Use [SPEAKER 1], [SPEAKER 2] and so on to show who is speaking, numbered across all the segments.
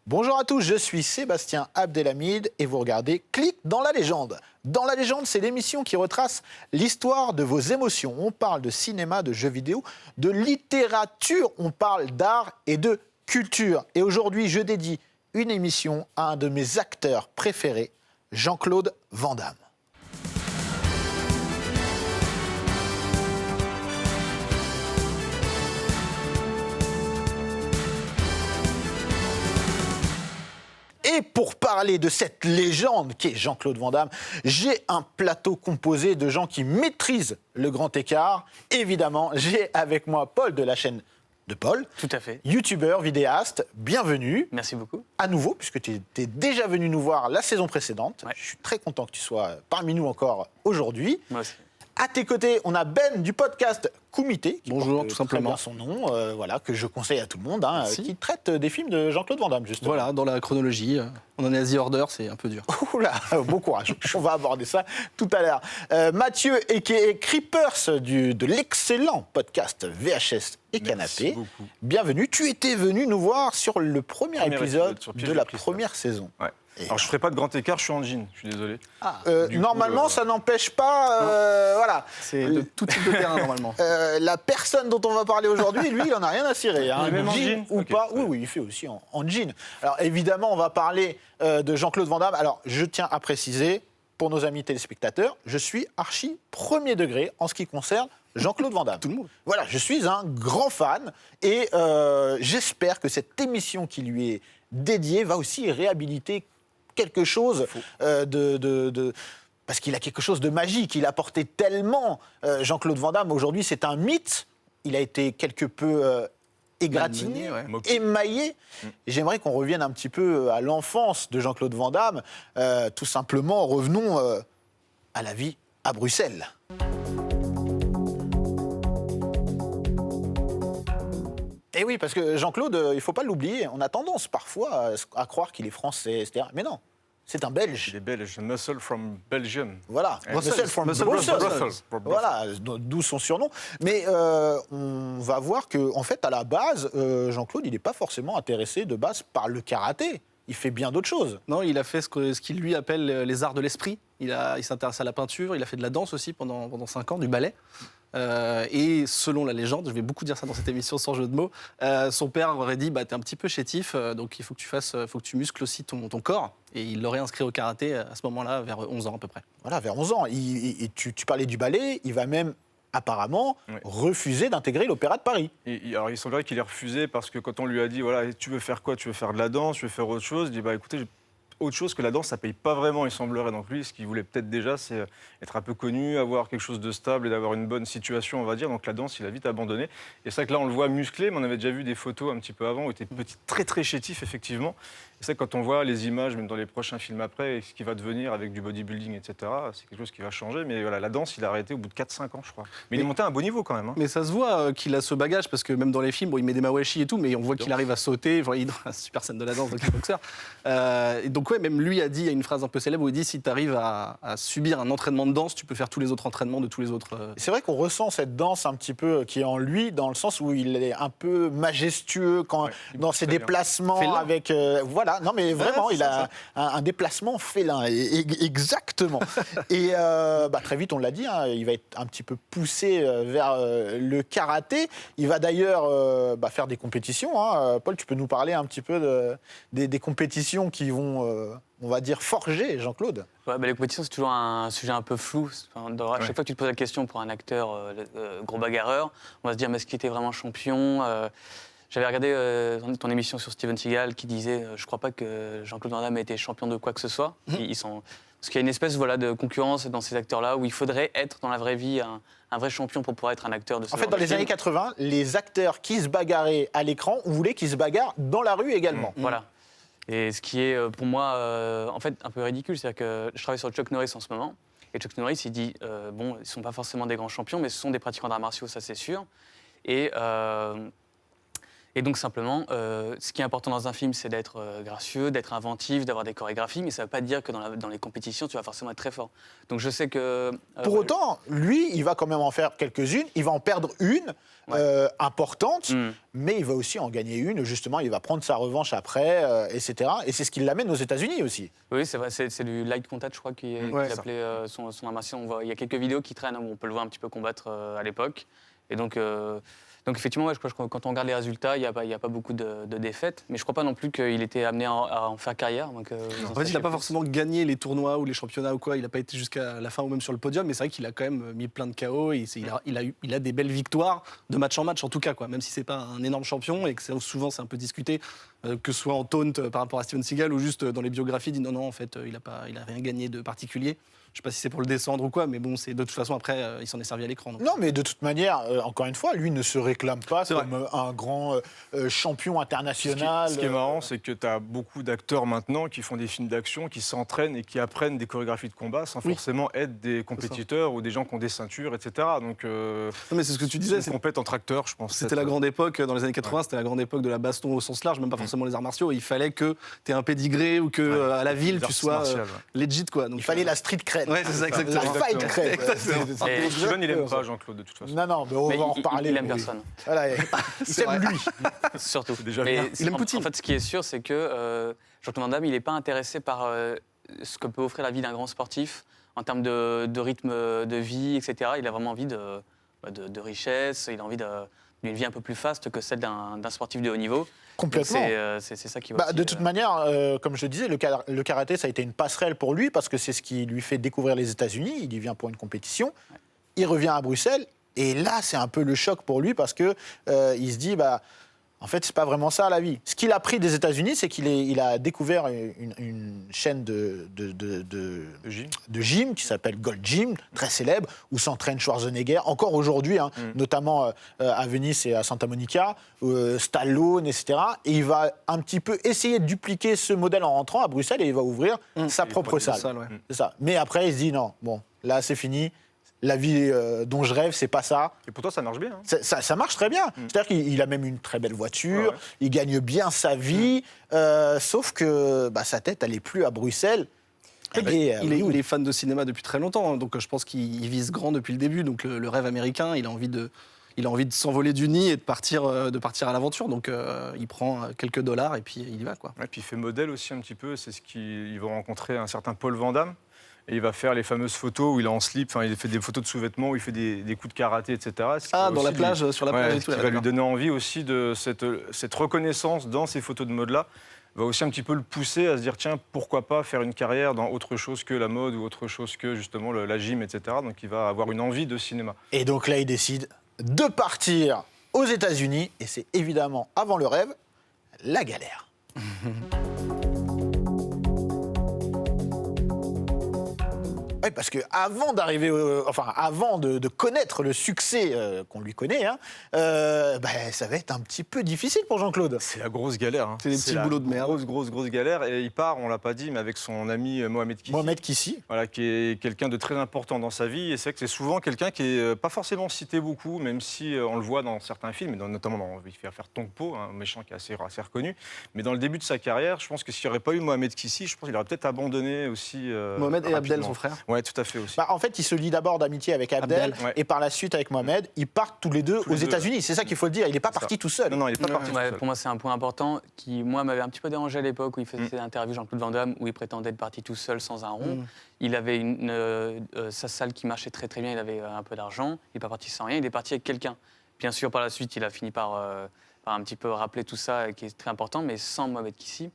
[SPEAKER 1] Bonjour à tous, je suis Sébastien Abdelhamid et vous regardez Clic dans la légende. Dans la légende, c'est l'émission qui retrace l'histoire de vos émotions. On parle de cinéma, de jeux vidéo, de littérature, on parle d'art et de culture. Et aujourd'hui, je dédie une émission à un de mes acteurs préférés, Jean-Claude Van Damme. Et pour parler de cette légende qu'est Jean-Claude Van Damme, j'ai un plateau composé de gens qui maîtrisent le grand écart. Évidemment, j'ai avec moi Paul de la chaîne de Paul.
[SPEAKER 2] Tout à fait.
[SPEAKER 1] Youtubeur, vidéaste, bienvenue.
[SPEAKER 2] Merci beaucoup.
[SPEAKER 1] À nouveau, puisque tu étais déjà venu nous voir la saison précédente.
[SPEAKER 2] Ouais.
[SPEAKER 1] Je suis très content que tu sois parmi nous encore aujourd'hui.
[SPEAKER 2] Moi aussi.
[SPEAKER 1] À tes côtés, on a Ben du podcast Kumité, qui
[SPEAKER 3] Bonjour,
[SPEAKER 1] porte
[SPEAKER 3] tout
[SPEAKER 1] très
[SPEAKER 3] simplement.
[SPEAKER 1] bien son nom, voilà, que je conseille à tout le monde,
[SPEAKER 3] Merci.
[SPEAKER 1] qui traite des films de Jean-Claude Van Damme, justement.
[SPEAKER 3] Voilà, dans la chronologie, on en est à The Order, c'est un peu dur.
[SPEAKER 1] Oula, bon courage, on va aborder ça tout à l'heure. Mathieu, a.k.a. Creepers, de l'excellent podcast VHS et Canapé.
[SPEAKER 4] beaucoup.
[SPEAKER 1] Bienvenue, tu étais venu nous voir sur le premier épisode
[SPEAKER 4] sur
[SPEAKER 1] de
[SPEAKER 4] Piège
[SPEAKER 1] la
[SPEAKER 4] de cristal.
[SPEAKER 1] première saison.
[SPEAKER 4] Ouais.
[SPEAKER 1] Et
[SPEAKER 4] Alors, je ne ferai pas de grand écart, je suis en jean, je suis désolé. Du coup,
[SPEAKER 1] normalement, ça n'empêche pas, voilà.
[SPEAKER 3] C'est de tout type de terrain, normalement.
[SPEAKER 1] La personne dont on va parler aujourd'hui, lui, il en a rien à cirer.
[SPEAKER 4] Il est même en jean
[SPEAKER 1] ou
[SPEAKER 4] Ok,
[SPEAKER 1] pas.
[SPEAKER 4] très
[SPEAKER 1] Oui,
[SPEAKER 4] bien.
[SPEAKER 1] oui, il fait aussi en jean. Alors évidemment, on va parler de Jean-Claude Van Damme. Alors je tiens à préciser, pour nos amis téléspectateurs, je suis archi premier degré en ce qui concerne Jean-Claude Van Damme.
[SPEAKER 3] Tout le monde.
[SPEAKER 1] Voilà, je suis un grand fan et j'espère que cette émission qui lui est dédiée va aussi réhabiliter quelque chose parce qu'il a quelque chose de magique. Il a porté tellement Jean-Claude Van Damme. Aujourd'hui, c'est un mythe. Il a été quelque peu égratigné,
[SPEAKER 3] Malmené, ouais.
[SPEAKER 4] Moqué.
[SPEAKER 1] émaillé. Et j'aimerais qu'on revienne un petit peu à l'enfance de Jean-Claude Van Damme. Tout simplement, revenons à la vie à Bruxelles. Et oui, parce que Jean-Claude, il ne faut pas l'oublier, on a tendance parfois à croire qu'il est français, etc. Mais non, c'est un Belge.
[SPEAKER 4] Il est belge, muscle from Belgium.
[SPEAKER 1] Voilà,
[SPEAKER 4] Brussels.
[SPEAKER 1] Muscle from
[SPEAKER 3] Muscle
[SPEAKER 1] Brussels.
[SPEAKER 3] from
[SPEAKER 4] Brussels.
[SPEAKER 1] Voilà, d'où son surnom. Mais on va voir qu'en fait, à la base, Jean-Claude, il n'est pas forcément intéressé de base par le karaté. Il fait bien d'autres choses.
[SPEAKER 3] Non, il a fait ce qu'il lui appelle les arts de l'esprit. Il s'intéresse à la peinture, il a fait de la danse aussi pendant 5 ans, du ballet. Et selon la légende, je vais beaucoup dire ça dans cette émission sans jeu de mots, son père aurait dit t'es un petit peu chétif, donc il faut que tu muscles aussi ton corps. Et il l'aurait inscrit au karaté à ce moment-là, vers 11 ans à peu près.
[SPEAKER 1] Voilà, vers 11 ans. Tu parlais du ballet, il va même apparemment
[SPEAKER 4] Ouais.
[SPEAKER 1] refuser d'intégrer l'Opéra de Paris.
[SPEAKER 4] Alors, il semblerait qu'il ait refusé parce que quand on lui a dit, voilà, tu veux faire quoi? Tu veux faire de la danse? Tu veux faire autre chose? Il dit, écoutez, autre chose que la danse, ça paye pas vraiment, il semblerait. Donc lui, ce qu'il voulait peut-être déjà, c'est être un peu connu, avoir quelque chose de stable et d'avoir une bonne situation, on va dire. Donc la danse, il a vite abandonné. Et c'est vrai que là, on le voit musclé, mais on avait déjà vu des photos un petit peu avant où il était petit, très très chétif, effectivement. Et c'est vrai que quand on voit les images, même dans les prochains films après, et ce qui va devenir avec du bodybuilding, etc., c'est quelque chose qui va changer. Mais voilà, la danse, il a arrêté au bout de 4-5 ans, je crois. Mais il est monté à un beau niveau quand même. Hein.
[SPEAKER 3] Mais ça se voit qu'il a ce bagage, parce que même dans les films, il met des mawashi et tout, mais on voit qu'il arrive à sauter. Genre, il est dans la super scène de la danse, donc il est boxeur. Et donc, ouais, même lui a dit, il y a une phrase un peu célèbre où il dit si tu arrives à subir un entraînement de danse, tu peux faire tous les autres entraînements de tous les autres.
[SPEAKER 1] C'est vrai qu'on ressent cette danse un petit peu qui est en lui, dans le sens où il est un peu majestueux
[SPEAKER 4] Ouais, il
[SPEAKER 1] dans
[SPEAKER 4] bouge
[SPEAKER 1] ses
[SPEAKER 4] très bien.
[SPEAKER 1] déplacements
[SPEAKER 3] Félin.
[SPEAKER 1] avec... voilà, non mais vraiment,
[SPEAKER 3] c'est
[SPEAKER 1] il a un déplacement félin, exactement. Et très vite, on l'a dit, hein, il va être un petit peu poussé vers le karaté. Il va d'ailleurs faire des compétitions. Hein. Paul, tu peux nous parler un petit peu des compétitions qui vont... on va dire forger Jean-Claude.
[SPEAKER 2] Ouais, les compétitions, c'est toujours un sujet un peu flou. Enfin, à chaque
[SPEAKER 4] Ouais.
[SPEAKER 2] fois que tu te poses la question pour un acteur gros bagarreur, on va se dire, mais est-ce qu'il était vraiment champion? J'avais regardé ton émission sur Steven Seagal qui disait je crois pas que Jean-Claude Van Damme ait été champion de quoi que ce soit. Parce qu'il y a une espèce de concurrence dans ces acteurs-là où il faudrait être dans la vraie vie un vrai champion pour pouvoir être un acteur de ce
[SPEAKER 1] En fait,
[SPEAKER 2] genre
[SPEAKER 1] dans
[SPEAKER 2] de
[SPEAKER 1] les
[SPEAKER 2] film.
[SPEAKER 1] années 80, les acteurs qui se bagarraient à l'écran, on voulait qu'ils se bagarrent dans la rue également.
[SPEAKER 2] Voilà. Et ce qui est pour moi en fait un peu ridicule, c'est-à-dire que je travaille sur Chuck Norris en ce moment. Et Chuck Norris, il dit bon, ils ne sont pas forcément des grands champions, mais ce sont des pratiquants d'arts martiaux, ça c'est sûr. Et Et donc simplement, ce qui est important dans un film, c'est d'être gracieux, d'être inventif, d'avoir des chorégraphies, mais ça ne veut pas dire que dans les compétitions, tu vas forcément être très fort. Donc je sais que...
[SPEAKER 1] Pour autant, lui, il va quand même en faire quelques-unes. Il va en perdre une importante, mais il va aussi en gagner une. Justement, il va prendre sa revanche après, etc. Et c'est ce qui l'amène aux États-Unis aussi.
[SPEAKER 2] Oui, c'est vrai, c'est du light contact, je crois, qu'il appelait son armation. Il y a quelques vidéos qui traînent où on peut le voir un petit peu combattre à l'époque. Et donc effectivement, ouais, je crois que quand on regarde les résultats, il n'y a pas beaucoup de défaites. Mais je ne crois pas non plus qu'il était amené à en faire carrière. Donc,
[SPEAKER 3] en fait, il n'a pas forcément gagné les tournois ou les championnats ou quoi. Il n'a pas été jusqu'à la fin ou même sur le podium. Mais c'est vrai qu'il a quand même mis plein de KO. Et il a des belles victoires de match en match, en tout cas, quoi. Même si ce n'est pas un énorme champion et que souvent c'est un peu discuté, que ce soit en taunt par rapport à Steven Seagal ou juste dans les biographies, il dit non, en fait, il n'a rien gagné de particulier. Je ne sais pas si c'est pour le descendre ou quoi, mais bon, de toute façon, après, il s'en est servi à l'écran. Donc.
[SPEAKER 1] Non, mais de toute manière, encore une fois, lui ne se réclame pas comme un grand champion international.
[SPEAKER 4] Ce qui est marrant, c'est que tu as beaucoup d'acteurs maintenant qui font des films d'action, qui s'entraînent et qui apprennent des chorégraphies de combat sans forcément être des compétiteurs ou des gens qui ont des ceintures, etc. Donc,
[SPEAKER 3] non, mais c'est ce que tu disais.
[SPEAKER 4] C'est compète entre acteurs, je pense.
[SPEAKER 3] C'était la grande époque, dans les années 80, c'était la grande époque de la baston au sens large, même pas forcément les arts martiaux. Il fallait que tu aies un pédigré ou que à la ville, tu sois legit, quoi. Donc,
[SPEAKER 1] il fallait la street cred.
[SPEAKER 3] Ouais, c'est ça, exactement.
[SPEAKER 1] La fight cred.
[SPEAKER 4] Steven, il n'aime pas Jean-Claude, de toute façon.
[SPEAKER 1] Non, mais on va en reparler.
[SPEAKER 2] Il aime personne.
[SPEAKER 1] Voilà, il aime lui.
[SPEAKER 2] Surtout.
[SPEAKER 4] Déjà
[SPEAKER 3] il aime Poutine.
[SPEAKER 2] En fait, ce qui est sûr, c'est que Jean-Claude Van Damme, il n'est pas intéressé par ce que peut offrir la vie d'un grand sportif en termes de rythme de vie, etc. Il a vraiment envie de richesse, il a envie d'une vie un peu plus faste que celle d'un sportif de haut niveau.
[SPEAKER 1] Complètement.
[SPEAKER 2] C'est ça qui va
[SPEAKER 1] De toute manière, comme je le disais, le karaté, ça a été une passerelle pour lui parce que c'est ce qui lui fait découvrir les États-Unis. Il y vient pour une compétition. Il revient à Bruxelles. Et là, c'est un peu le choc pour lui parce qu'il se dit... En fait, c'est pas vraiment ça la vie. Ce qu'il a appris des États-Unis, c'est qu'il a découvert une chaîne de gym qui s'appelle Gold Gym, très célèbre, où s'entraîne Schwarzenegger, encore aujourd'hui, notamment à Venise et à Santa Monica, Stallone, etc. Et il va un petit peu essayer de dupliquer ce modèle en rentrant à Bruxelles et il va ouvrir sa propre salle. C'est ça. Mais après, il se dit non, bon, là, c'est fini. La vie dont je rêve, c'est pas ça.
[SPEAKER 4] Et pour toi, ça marche bien.
[SPEAKER 1] Ça marche très bien. C'est-à-dire qu'il a même une très belle voiture, il gagne bien sa vie, sauf que sa tête, elle n'est plus à Bruxelles.
[SPEAKER 3] Il est fan de cinéma depuis très longtemps, donc je pense qu'il vise grand depuis le début. Donc le rêve américain, il a envie de s'envoler du nid et de partir à l'aventure. Donc il prend quelques dollars et puis il y va, quoi.
[SPEAKER 4] Ouais, puis il fait modèle aussi un petit peu. C'est ce qu'ils vont rencontrer un certain Paul Van Damme. Et il va faire les fameuses photos où il est en slip, il fait des photos de sous-vêtements, où il fait des coups de karaté, etc.
[SPEAKER 3] Dans la plage, sur la plage et tout.
[SPEAKER 4] Ce qui va lui donner envie aussi de cette reconnaissance dans ces photos de mode-là, va aussi un petit peu le pousser à se dire, tiens, pourquoi pas faire une carrière dans autre chose que la mode ou autre chose que justement la gym, etc. Donc il va avoir une envie de cinéma.
[SPEAKER 1] Et donc là, il décide de partir aux États-Unis, et c'est évidemment, avant le rêve, la galère. Oui, parce qu'avant d'arriver, avant de connaître le succès qu'on lui connaît, ça va être un petit peu difficile pour Jean-Claude.
[SPEAKER 4] C'est la grosse galère.
[SPEAKER 3] C'est des petits boulots de merde.
[SPEAKER 4] Grosse galère. Et il part, on l'a pas dit, mais avec son ami Mohamed Kissi.
[SPEAKER 1] Mohamed Kissi.
[SPEAKER 4] Voilà, qui est quelqu'un de très important dans sa vie. Et c'est vrai que c'est souvent quelqu'un qui n'est pas forcément cité beaucoup, même si on le voit dans certains films, notamment dans il fait faire Tongpo, un méchant qui est assez reconnu. Mais dans le début de sa carrière, je pense que s'il n'y aurait pas eu Mohamed Kissi, je pense qu'il aurait peut-être abandonné aussi.
[SPEAKER 3] Mohamed et Abdel, son frère.
[SPEAKER 4] Oui, tout à fait aussi.
[SPEAKER 1] En fait, il se lie d'abord d'amitié avec Abdel. Et par la suite avec Mohamed. Ils partent tous les deux aux États-Unis. C'est ça qu'il faut le dire. Il n'est pas parti tout seul.
[SPEAKER 4] Non, il n'est pas parti tout seul.
[SPEAKER 2] Pour moi, c'est un point important qui, moi, m'avait un petit peu dérangé à l'époque où il faisait cette interview Jean-Claude Van Damme où il prétendait être parti tout seul sans un rond. Il avait sa salle qui marchait très très bien. Il avait un peu d'argent. Il n'est pas parti sans rien. Il est parti avec quelqu'un. Bien sûr, par la suite, il a fini par un petit peu rappeler tout ça, qui est très important. Mais sans Mohamed Kissi,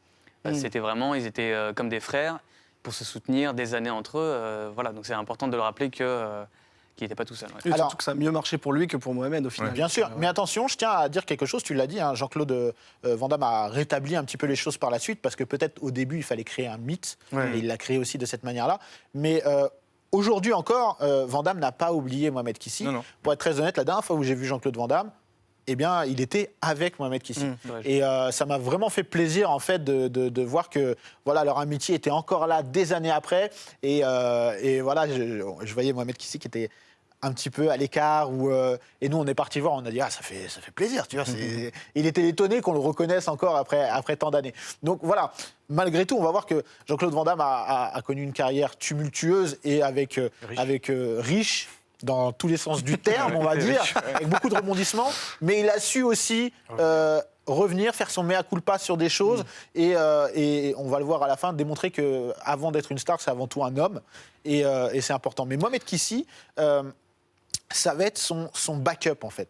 [SPEAKER 2] c'était vraiment, ils étaient comme des frères. Pour se soutenir des années entre eux. Voilà, donc c'est important de le rappeler qu'il n'était pas tout seul.
[SPEAKER 3] Ouais. Surtout que ça a mieux marché pour lui que pour Mohamed au final.
[SPEAKER 1] Bien sûr, mais attention, je tiens à dire quelque chose, tu l'as dit, Jean-Claude Van Damme a rétabli un petit peu les choses par la suite, parce que peut-être au début, il fallait créer un mythe, et il l'a créé aussi de cette manière-là. Mais aujourd'hui encore, Van Damme n'a pas oublié Mohamed Kissi. Non. Pour être très honnête, la dernière fois où j'ai vu Jean-Claude Van Damme, eh bien, il était avec Mohamed Kissi. Et ça m'a vraiment fait plaisir, en fait, de voir que voilà, leur amitié était encore là des années après. Et voilà, je voyais Mohamed Kissi qui était un petit peu à l'écart. Et nous, on est parti voir, on a dit, ça fait plaisir, tu vois. Il était étonné qu'on le reconnaisse encore après tant d'années. Donc voilà, malgré tout, on va voir que Jean-Claude Van Damme a connu une carrière tumultueuse et riche dans tous les sens du terme, on va dire, avec beaucoup de rebondissements. Mais il a su aussi revenir, faire son mea culpa sur des choses et on va le voir à la fin, démontrer qu'avant d'être une star, c'est avant tout un homme et c'est important. Mais Mohamed Kissi, ça va être son backup en fait.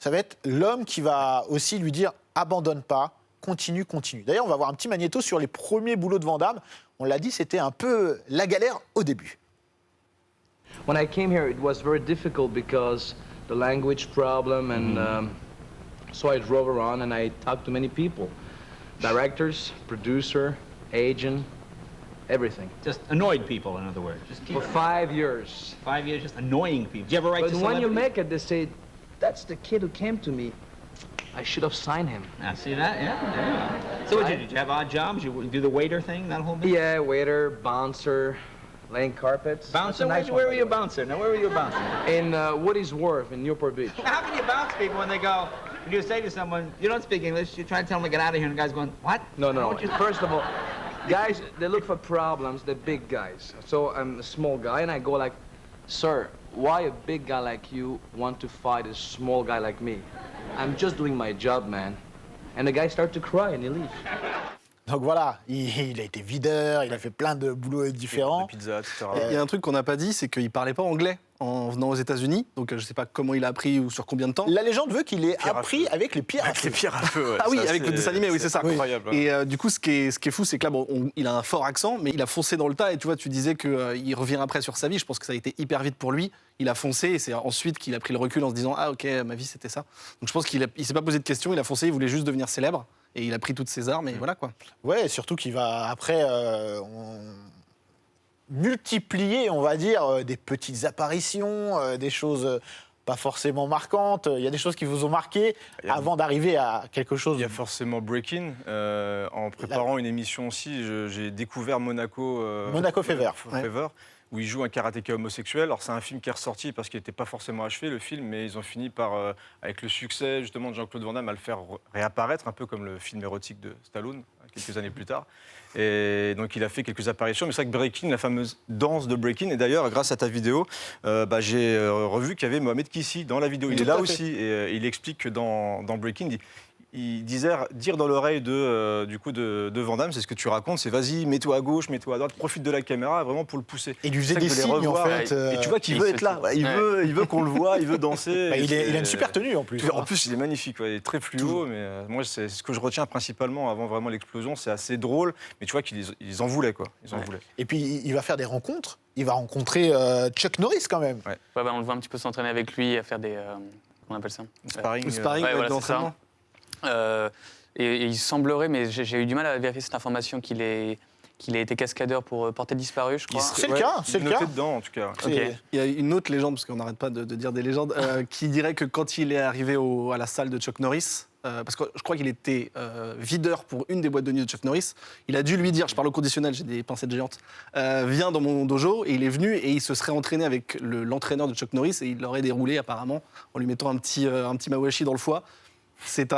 [SPEAKER 1] Ça va être l'homme qui va aussi lui dire « abandonne pas, continue, continue ». D'ailleurs, on va voir un petit magnéto sur les premiers boulots de Van Damme. On l'a dit, c'était un peu la galère au début.
[SPEAKER 5] When I came here, it was very difficult because the language problem, and so I drove around and I talked to many people, directors, producer, agent, everything.
[SPEAKER 6] Just annoyed people, in other words. Just keep
[SPEAKER 5] For 5 years.
[SPEAKER 6] 5 years just annoying people. Did you ever write
[SPEAKER 5] But
[SPEAKER 6] to
[SPEAKER 5] when you
[SPEAKER 6] celebrities?
[SPEAKER 5] make it, they say, that's the kid who came to me. I should have signed him.
[SPEAKER 6] Ah, see that? Yeah, there you go. So what did you do? Did you have odd jobs? You do the waiter thing, that whole bit?
[SPEAKER 5] Yeah, waiter, bouncer, laying carpets. That's
[SPEAKER 6] Bouncer?
[SPEAKER 5] a nice
[SPEAKER 6] Where
[SPEAKER 5] one,
[SPEAKER 6] were you a
[SPEAKER 5] by the way.
[SPEAKER 6] bouncer? Now, where were you a bouncer?
[SPEAKER 5] In Woody's Wharf in Newport Beach.
[SPEAKER 6] How can you bounce people when they go, when you say to someone, you don't speak English, you try to tell them to get out of here, and the guy's going, what?
[SPEAKER 5] No. First of all, guys, they look for problems, the big guys. So I'm a small guy, and I go like, sir, why a big guy like you want to fight a small guy like me? I'm just doing my job, man. And the guy starts to cry, and he leaves.
[SPEAKER 1] Donc voilà, il a été videur, il a fait plein de boulots différents.
[SPEAKER 4] De pizza, etc.
[SPEAKER 3] Il y a un truc qu'on n'a pas dit, c'est qu'il parlait pas anglais en venant aux États-Unis. Donc je sais pas comment il a appris ou sur combien de temps.
[SPEAKER 1] La légende veut qu'il ait
[SPEAKER 4] Pierre à
[SPEAKER 1] appris
[SPEAKER 4] feu.
[SPEAKER 1] avec les pierres à
[SPEAKER 4] Avec
[SPEAKER 1] feu.
[SPEAKER 4] les pierres à feu, ouais.
[SPEAKER 3] Ah oui,
[SPEAKER 4] Ça,
[SPEAKER 3] avec le dessin animé, oui, c'est ça.
[SPEAKER 4] Incroyable.
[SPEAKER 3] Et du coup, ce qui est fou, c'est que là, bon, il a un fort accent, mais il a foncé dans le tas. Et tu vois, tu disais qu'il revient après sur sa vie. Je pense que ça a été hyper vite pour lui. Il a foncé et c'est ensuite qu'il a pris le recul en se disant, ah ok, ma vie c'était ça. Donc je pense qu'il s'est pas posé de questions, il a foncé, il voulait juste devenir célèbre. Et il a pris toutes ses armes et voilà quoi.
[SPEAKER 1] Ouais, surtout qu'il va après multiplier, on va dire, des petites apparitions, des choses pas forcément marquantes. Il y a des choses qui vous ont marqué avant d'arriver à quelque chose.
[SPEAKER 4] Il y a forcément Breaking. En préparant une émission aussi, j'ai découvert Monaco
[SPEAKER 1] Fever.
[SPEAKER 4] Fever, où il joue un karatéka homosexuel. Alors c'est un film qui est ressorti parce qu'il n'était pas forcément achevé, le film, mais ils ont fini par, avec le succès justement de Jean-Claude Van Damme, à le faire réapparaître, un peu comme le film érotique de Stallone, quelques années plus tard. Et donc il a fait quelques apparitions, mais c'est vrai que Breaking, la fameuse danse de Breaking, et d'ailleurs grâce à ta vidéo, j'ai revu qu'il y avait Mohamed Kissi dans la vidéo. Il est là aussi, et il explique que dans Breaking, il disait dire dans l'oreille de Van Damme, c'est ce que tu racontes, c'est vas-y, mets-toi à gauche, mets-toi à droite, profite de la caméra vraiment pour le pousser.
[SPEAKER 1] Et il lui faisait
[SPEAKER 4] C'est ça
[SPEAKER 1] des
[SPEAKER 4] que de les
[SPEAKER 1] signes en
[SPEAKER 4] revoir,
[SPEAKER 1] fait.
[SPEAKER 4] Et tu vois qu'il
[SPEAKER 2] il
[SPEAKER 4] veut
[SPEAKER 2] se
[SPEAKER 4] être là,
[SPEAKER 2] tient.
[SPEAKER 4] il veut qu'on le voit, il veut danser.
[SPEAKER 1] Bah, il a une super tenue en plus.
[SPEAKER 4] En plus, il est magnifique, il est très fluo, mais moi, c'est ce que je retiens principalement avant vraiment l'explosion. C'est assez drôle, mais tu vois qu'ils en voulaient, quoi. Ils en voulaient.
[SPEAKER 1] Et puis il va faire des rencontres. Il va rencontrer Chuck Norris quand même.
[SPEAKER 2] Ouais, on le voit un petit peu s'entraîner avec lui, à faire des... comment on appelle ça
[SPEAKER 4] Sparring.
[SPEAKER 3] Le sparring,
[SPEAKER 2] Ouais, voilà,
[SPEAKER 3] de
[SPEAKER 2] c'est ça.
[SPEAKER 3] l'entraînement.
[SPEAKER 2] Et il semblerait, mais j'ai eu du mal à vérifier cette information, qu'il a été cascadeur pour Portée disparue, je crois.
[SPEAKER 1] C'est le cas, c'est le
[SPEAKER 4] noté
[SPEAKER 1] cas.
[SPEAKER 4] dedans, en tout cas.
[SPEAKER 2] Ok.
[SPEAKER 3] Il y a une autre légende, parce qu'on n'arrête pas de dire des légendes, qui dirait que quand il est arrivé à la salle de Chuck Norris, parce que je crois qu'il était videur pour une des boîtes de nuit de Chuck Norris, il a dû lui dire, je parle au conditionnel, j'ai des pincettes géantes, viens dans mon dojo, et il est venu et il se serait entraîné avec l'entraîneur de Chuck Norris et il l'aurait déroulé apparemment en lui mettant un petit mawashi dans le foie. C'est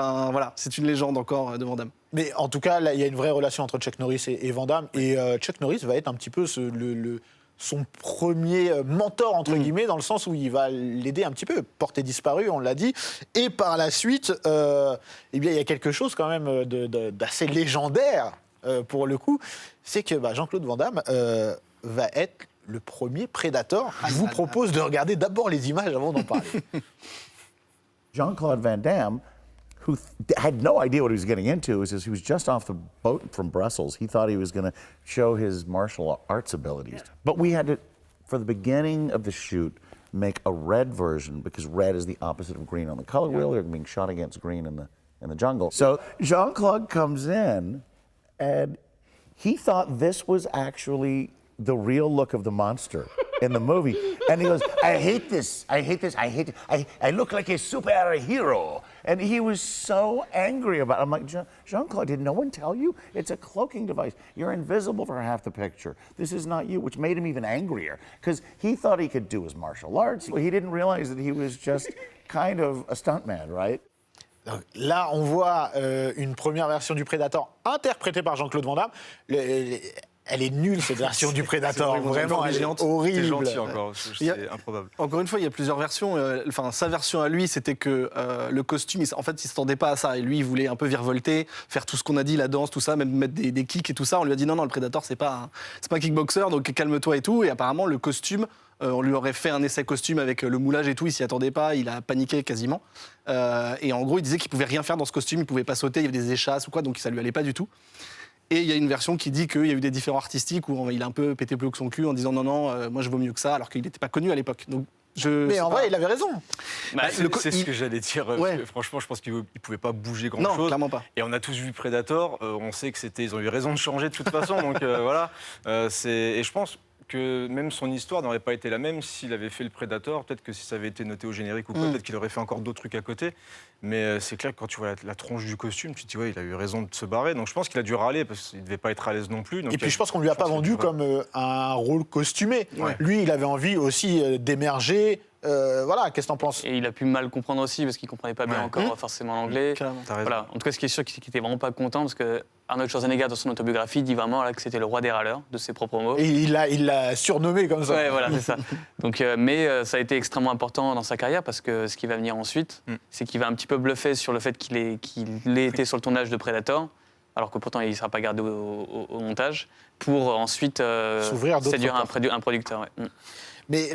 [SPEAKER 3] une légende encore de Van Damme.
[SPEAKER 1] Mais en tout cas, là, il y a une vraie relation entre Chuck Norris et Van Damme. Et Chuck Norris va être un petit peu son premier mentor, entre guillemets, dans le sens où il va l'aider un petit peu. Portée disparue, on l'a dit. Et par la suite, eh bien, il y a quelque chose quand même d'assez légendaire, pour le coup. C'est que Jean-Claude Van Damme va être le premier Predator. Je vous propose de regarder d'abord les images avant d'en parler.
[SPEAKER 7] Jean-Claude Van Damme, who had no idea what he was getting into, he was just off the boat from Brussels. He thought he was going to show his martial arts abilities. But we had to, for the beginning of the shoot, make a red version because red is the opposite of green on the color wheel. They're being shot against green in the jungle. So Jean-Claude comes in, and he thought this was actually the real look of the monster in the movie. And he goes, I hate this. I look like a superhero. And he was so angry about it. I'm like, Jean-Claude, did no one tell you? It's a cloaking device. You're invisible for half the picture. This is not you, which made him even angrier because he thought he could do his martial arts. He didn't realize that he was just kind of a stuntman, right?
[SPEAKER 1] Donc, là, on voit une première version du Predator interprétée par Jean-Claude Van Damme. Elle est nulle, cette version du Predator. Vraiment, elle est horrible.
[SPEAKER 4] C'est gentil encore, c'est improbable.
[SPEAKER 3] Encore une fois, il y a plusieurs versions. Enfin, sa version à lui, c'était que le costume, en fait, il ne s'attendait pas à ça. Et lui, il voulait un peu virevolter, faire tout ce qu'on a dit, la danse, tout ça, même mettre des kicks et tout ça. On lui a dit non, le Predator, c'est pas un kickboxer, donc calme-toi et tout. Et apparemment, le costume, on lui aurait fait un essai costume avec le moulage et tout. Il s'y attendait pas, il a paniqué quasiment. Et en gros, il disait qu'il pouvait rien faire dans ce costume, il pouvait pas sauter, il y avait des échasses ou quoi, donc ça lui allait pas du tout. Et il y a une version qui dit qu'il y a eu des différends artistiques où il a un peu pété plus haut que son cul en disant non, moi je vaux mieux que ça, alors qu'il n'était pas connu à l'époque. Donc,
[SPEAKER 1] mais en vrai, il avait raison.
[SPEAKER 4] C'est ce que j'allais dire. Ouais. Franchement, je pense qu'il ne pouvait pas bouger grand-chose.
[SPEAKER 3] Non, clairement pas.
[SPEAKER 4] Et on a tous vu Predator. On sait ils ont eu raison de changer de toute façon. Donc voilà. Et je pense que même son histoire n'aurait pas été la même s'il avait fait le Predator. Peut-être que si ça avait été noté au générique ou quoi, peut-être qu'il aurait fait encore d'autres trucs à côté. Mais c'est clair que quand tu vois la tronche du costume, tu te dis ouais, il a eu raison de se barrer. Donc je pense qu'il a dû râler parce qu'il ne devait pas être à l'aise non plus. Donc,
[SPEAKER 1] et puis je pense qu'on ne lui a pas vendu comme un rôle costumé. Ouais. Lui, il avait envie aussi d'émerger. Voilà, qu'est-ce que t'en penses?
[SPEAKER 2] Et il a pu mal comprendre aussi parce qu'il comprenait pas bien encore forcément l'anglais. Voilà. En tout cas, ce qui est sûr, c'est qu'il était vraiment pas content parce que Arnold Schwarzenegger, dans son autobiographie, dit vraiment là, que c'était le roi des râleurs, de ses propres mots.
[SPEAKER 1] Et il l'a surnommé comme ça.
[SPEAKER 2] Ouais, voilà, c'est ça. Donc, mais ça a été extrêmement important dans sa carrière parce que ce qui va venir ensuite, c'est qu'il va un petit peu bluffer sur le fait qu'il ait été sur le tournage de Predator, alors que pourtant il ne sera pas gardé au montage, pour ensuite séduire un producteur. Ouais.
[SPEAKER 1] Mais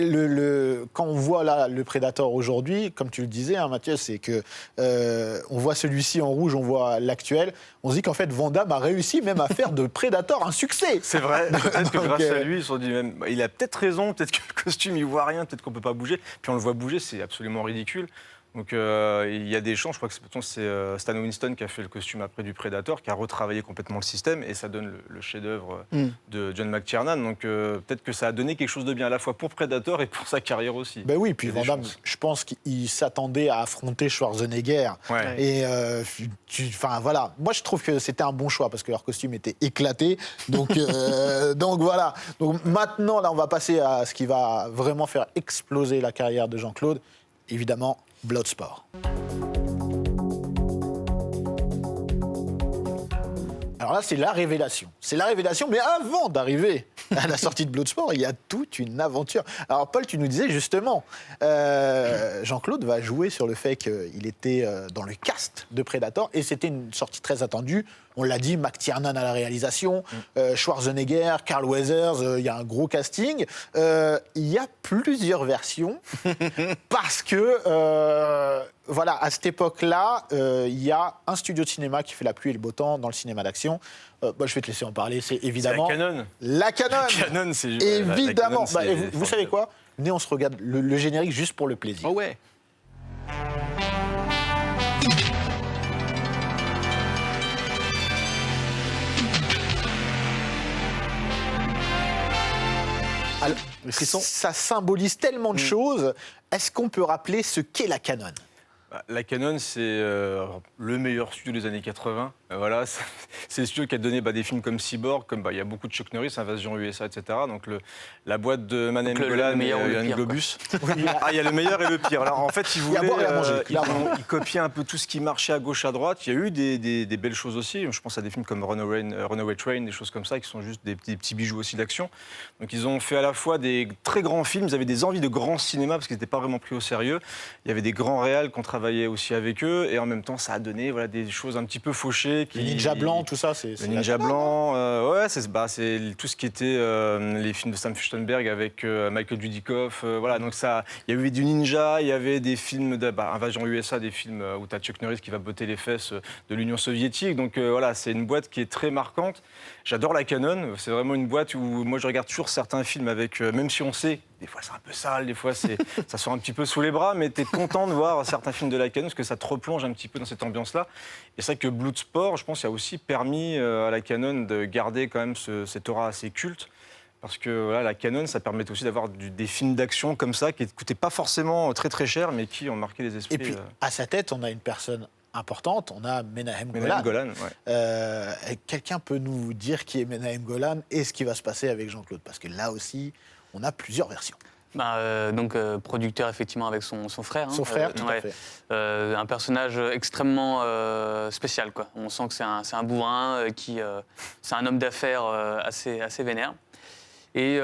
[SPEAKER 1] quand on voit là le Predator aujourd'hui, comme tu le disais, hein, Mathieu, c'est que on voit celui-ci en rouge, on voit l'actuel. On se dit qu'en fait, Van Damme a réussi même à faire de Predator un succès.
[SPEAKER 4] C'est vrai. Peut-être que grâce à lui, ils se sont dit même, il a peut-être raison. Peut-être que le costume, il voit rien. Peut-être qu'on peut pas bouger. Puis on le voit bouger, c'est absolument ridicule. Donc il y a des chances, je crois que c'est Stan Winston qui a fait le costume après du Predator, qui a retravaillé complètement le système et ça donne le chef-d'œuvre de John McTiernan. Donc peut-être que ça a donné quelque chose de bien à la fois pour Predator et pour sa carrière aussi.
[SPEAKER 1] Ben oui, puis Van Damme, je pense qu'il s'attendait à affronter Schwarzenegger. Ouais. Et voilà, moi je trouve que c'était un bon choix parce que leur costume était éclaté. Donc, donc voilà. Donc maintenant, là, on va passer à ce qui va vraiment faire exploser la carrière de Jean-Claude. Évidemment, Bloodsport. Alors là, c'est la révélation. C'est la révélation, mais avant d'arriver à la sortie de Bloodsport, il y a toute une aventure. Alors Paul, tu nous disais justement, Jean-Claude va jouer sur le fait qu'il était dans le cast de Predator, et c'était une sortie très attendue. On l'a dit, McTiernan à la réalisation, Schwarzenegger, Carl Weathers, il y a un gros casting. Il y a plusieurs versions, parce que... voilà, à cette époque-là, il y a un studio de cinéma qui fait la pluie et le beau temps dans le cinéma d'action. Je vais te laisser en parler, c'est évidemment...
[SPEAKER 4] C'est la Canon.
[SPEAKER 1] La Canon.
[SPEAKER 4] La Canon, c'est...
[SPEAKER 1] Évidemment.
[SPEAKER 4] La Canon,
[SPEAKER 1] vous savez quoi? Venez, on se regarde le générique juste pour le plaisir.
[SPEAKER 3] Oh ouais.
[SPEAKER 1] Alors, ça symbolise tellement de choses. Est-ce qu'on peut rappeler ce qu'est la Canon?
[SPEAKER 4] La Canon, c'est le meilleur studio des années 80. Voilà, c'est le studio qui a donné des films comme Cyborg, comme il y a beaucoup de Chuck Norris, Invasion USA, etc. Donc la boîte de Manem Golan et Yann Globus. Il y a le meilleur et le pire. Alors en fait, ils voulaient, ils copiaient un peu tout ce qui marchait à gauche, à droite. Il y a eu des belles choses aussi. Je pense à des films comme Runaway Train, des choses comme ça, qui sont juste des petits bijoux aussi d'action. Donc ils ont fait à la fois des très grands films, ils avaient des envies de grand cinéma parce qu'ils n'étaient pas vraiment pris au sérieux. Il y avait des grands réals qu'on travaillait aussi avec eux, et en même temps, ça a donné des choses un petit peu fauchées.
[SPEAKER 1] Le ninja blanc, tout ça, c'est...
[SPEAKER 4] Le ninja blanc, ouais, c'est tout ce qui était les films de Sam Fichtenberg avec Michael Dudikoff. Voilà, donc ça, il y avait du ninja, il y avait des films Invasion USA, des films où tu as Chuck Norris qui va botter les fesses de l'Union soviétique. Donc voilà, c'est une boîte qui est très marquante. J'adore la Canon, c'est vraiment une boîte où moi je regarde toujours certains films avec, même si on sait, des fois c'est un peu sale, des fois ça sort un petit peu sous les bras, mais tu es content de voir certains films de la Canon parce que ça te replonge un petit peu dans cette ambiance-là. Et c'est vrai que Bloodsport, je pense, a aussi permis à la Canon de garder quand même cette aura assez culte. Parce que voilà, la Canon, ça permet aussi d'avoir des films d'action comme ça, qui ne coûtaient pas forcément très très cher, mais qui ont marqué les esprits.
[SPEAKER 1] Et puis, à sa tête, on a une personne importante, on a Menahem
[SPEAKER 4] Menahem
[SPEAKER 1] Golan.
[SPEAKER 4] Golan, ouais.
[SPEAKER 1] Quelqu'un peut nous dire qui est Menahem Golan et ce qui va se passer avec Jean-Claude? Parce que là aussi, on a plusieurs versions.
[SPEAKER 2] Producteur effectivement avec son frère.
[SPEAKER 1] Son frère, tout à fait.
[SPEAKER 2] Un personnage extrêmement spécial, quoi. On sent que c'est un bourrin, c'est un homme d'affaires assez vénère. Et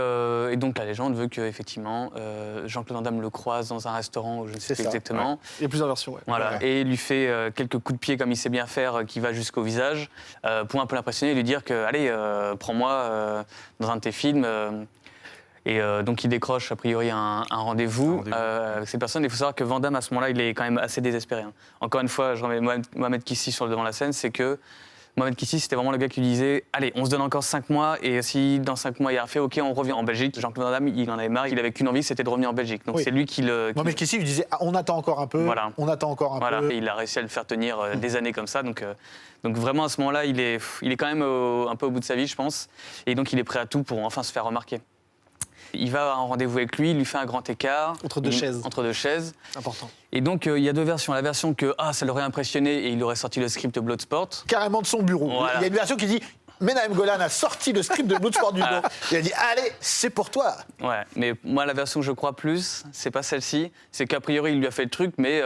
[SPEAKER 2] donc la légende veut qu'effectivement Jean-Claude Van Damme le croise dans un restaurant, où je ne sais plus exactement.
[SPEAKER 3] Ouais. Il y a plusieurs versions. Ouais.
[SPEAKER 2] Voilà.
[SPEAKER 1] Ouais.
[SPEAKER 2] Et il lui fait quelques coups de pied comme il sait bien faire, qui va jusqu'au visage, pour un peu l'impressionner et lui dire que allez, prends-moi dans un de tes films. Donc il décroche a priori un rendez-vous avec ces personnes. Il faut savoir que Van Damme à ce moment-là, il est quand même assez désespéré. Hein. Encore une fois, je remets Mohamed Kissi sur le devant de la scène, c'est que Mohamed Kissi, c'était vraiment le gars qui lui disait allez, on se donne encore 5 mois et si dans 5 mois il y a un fait, ok, on revient en Belgique. Jean-Claude Van Damme, il en avait marre, il avait qu'une envie, c'était de revenir en Belgique. Donc
[SPEAKER 1] Oui.
[SPEAKER 2] c'est lui qui le.
[SPEAKER 1] Mohamed Kissi lui disait on attend encore un peu,
[SPEAKER 2] Voilà.
[SPEAKER 1] on attend encore un peu.
[SPEAKER 2] Et il a réussi à le faire tenir des années comme ça. Donc vraiment à ce moment-là, il est quand même un peu au bout de sa vie, je pense. Et donc il est prêt à tout pour enfin se faire remarquer. Il va à un rendez-vous avec lui, il lui fait un grand écart.
[SPEAKER 3] Entre deux chaises.
[SPEAKER 2] Entre deux chaises.
[SPEAKER 3] Important.
[SPEAKER 2] Et donc, il y a deux versions. La version que ça l'aurait impressionné et il aurait sorti le script Bloodsport.
[SPEAKER 1] Carrément de son bureau.
[SPEAKER 2] Voilà.
[SPEAKER 1] Il y a une version qui dit Menahem Golan a sorti le script de Bloodsport du bureau. Il a dit allez, c'est pour toi.
[SPEAKER 2] Ouais, mais moi, la version que je crois plus, c'est pas celle-ci. C'est qu'a priori, il lui a fait le truc, mais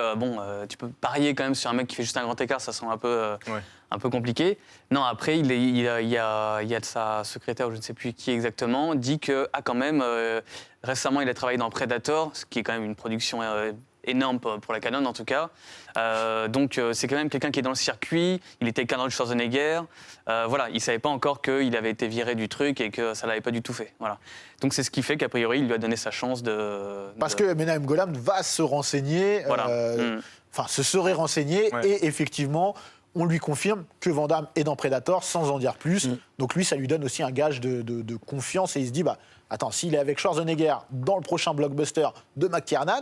[SPEAKER 2] tu peux parier quand même sur un mec qui fait juste un grand écart, ça semble un peu compliqué. Non, après, il y a de sa secrétaire, ou je ne sais plus qui exactement, dit que, quand même, récemment, il a travaillé dans Predator, ce qui est quand même une production énorme pour la Canon, en tout cas. Donc, c'est quand même quelqu'un qui est dans le circuit. Il était avec Arnold Schwarzenegger. Voilà, il ne savait pas encore qu'il avait été viré du truc et que ça ne l'avait pas du tout fait. Voilà. Donc, c'est ce qui fait qu'a priori, il lui a donné sa chance
[SPEAKER 1] Parce que Menahem Golan va se renseigner,
[SPEAKER 2] Voilà.
[SPEAKER 1] se serait renseigné,
[SPEAKER 4] Ouais.
[SPEAKER 1] et effectivement, on lui confirme que Van Damme est dans Predator, sans en dire plus. Donc lui, ça lui donne aussi un gage de confiance, et il se dit, attends, s'il est avec Schwarzenegger dans le prochain blockbuster de McTiernan,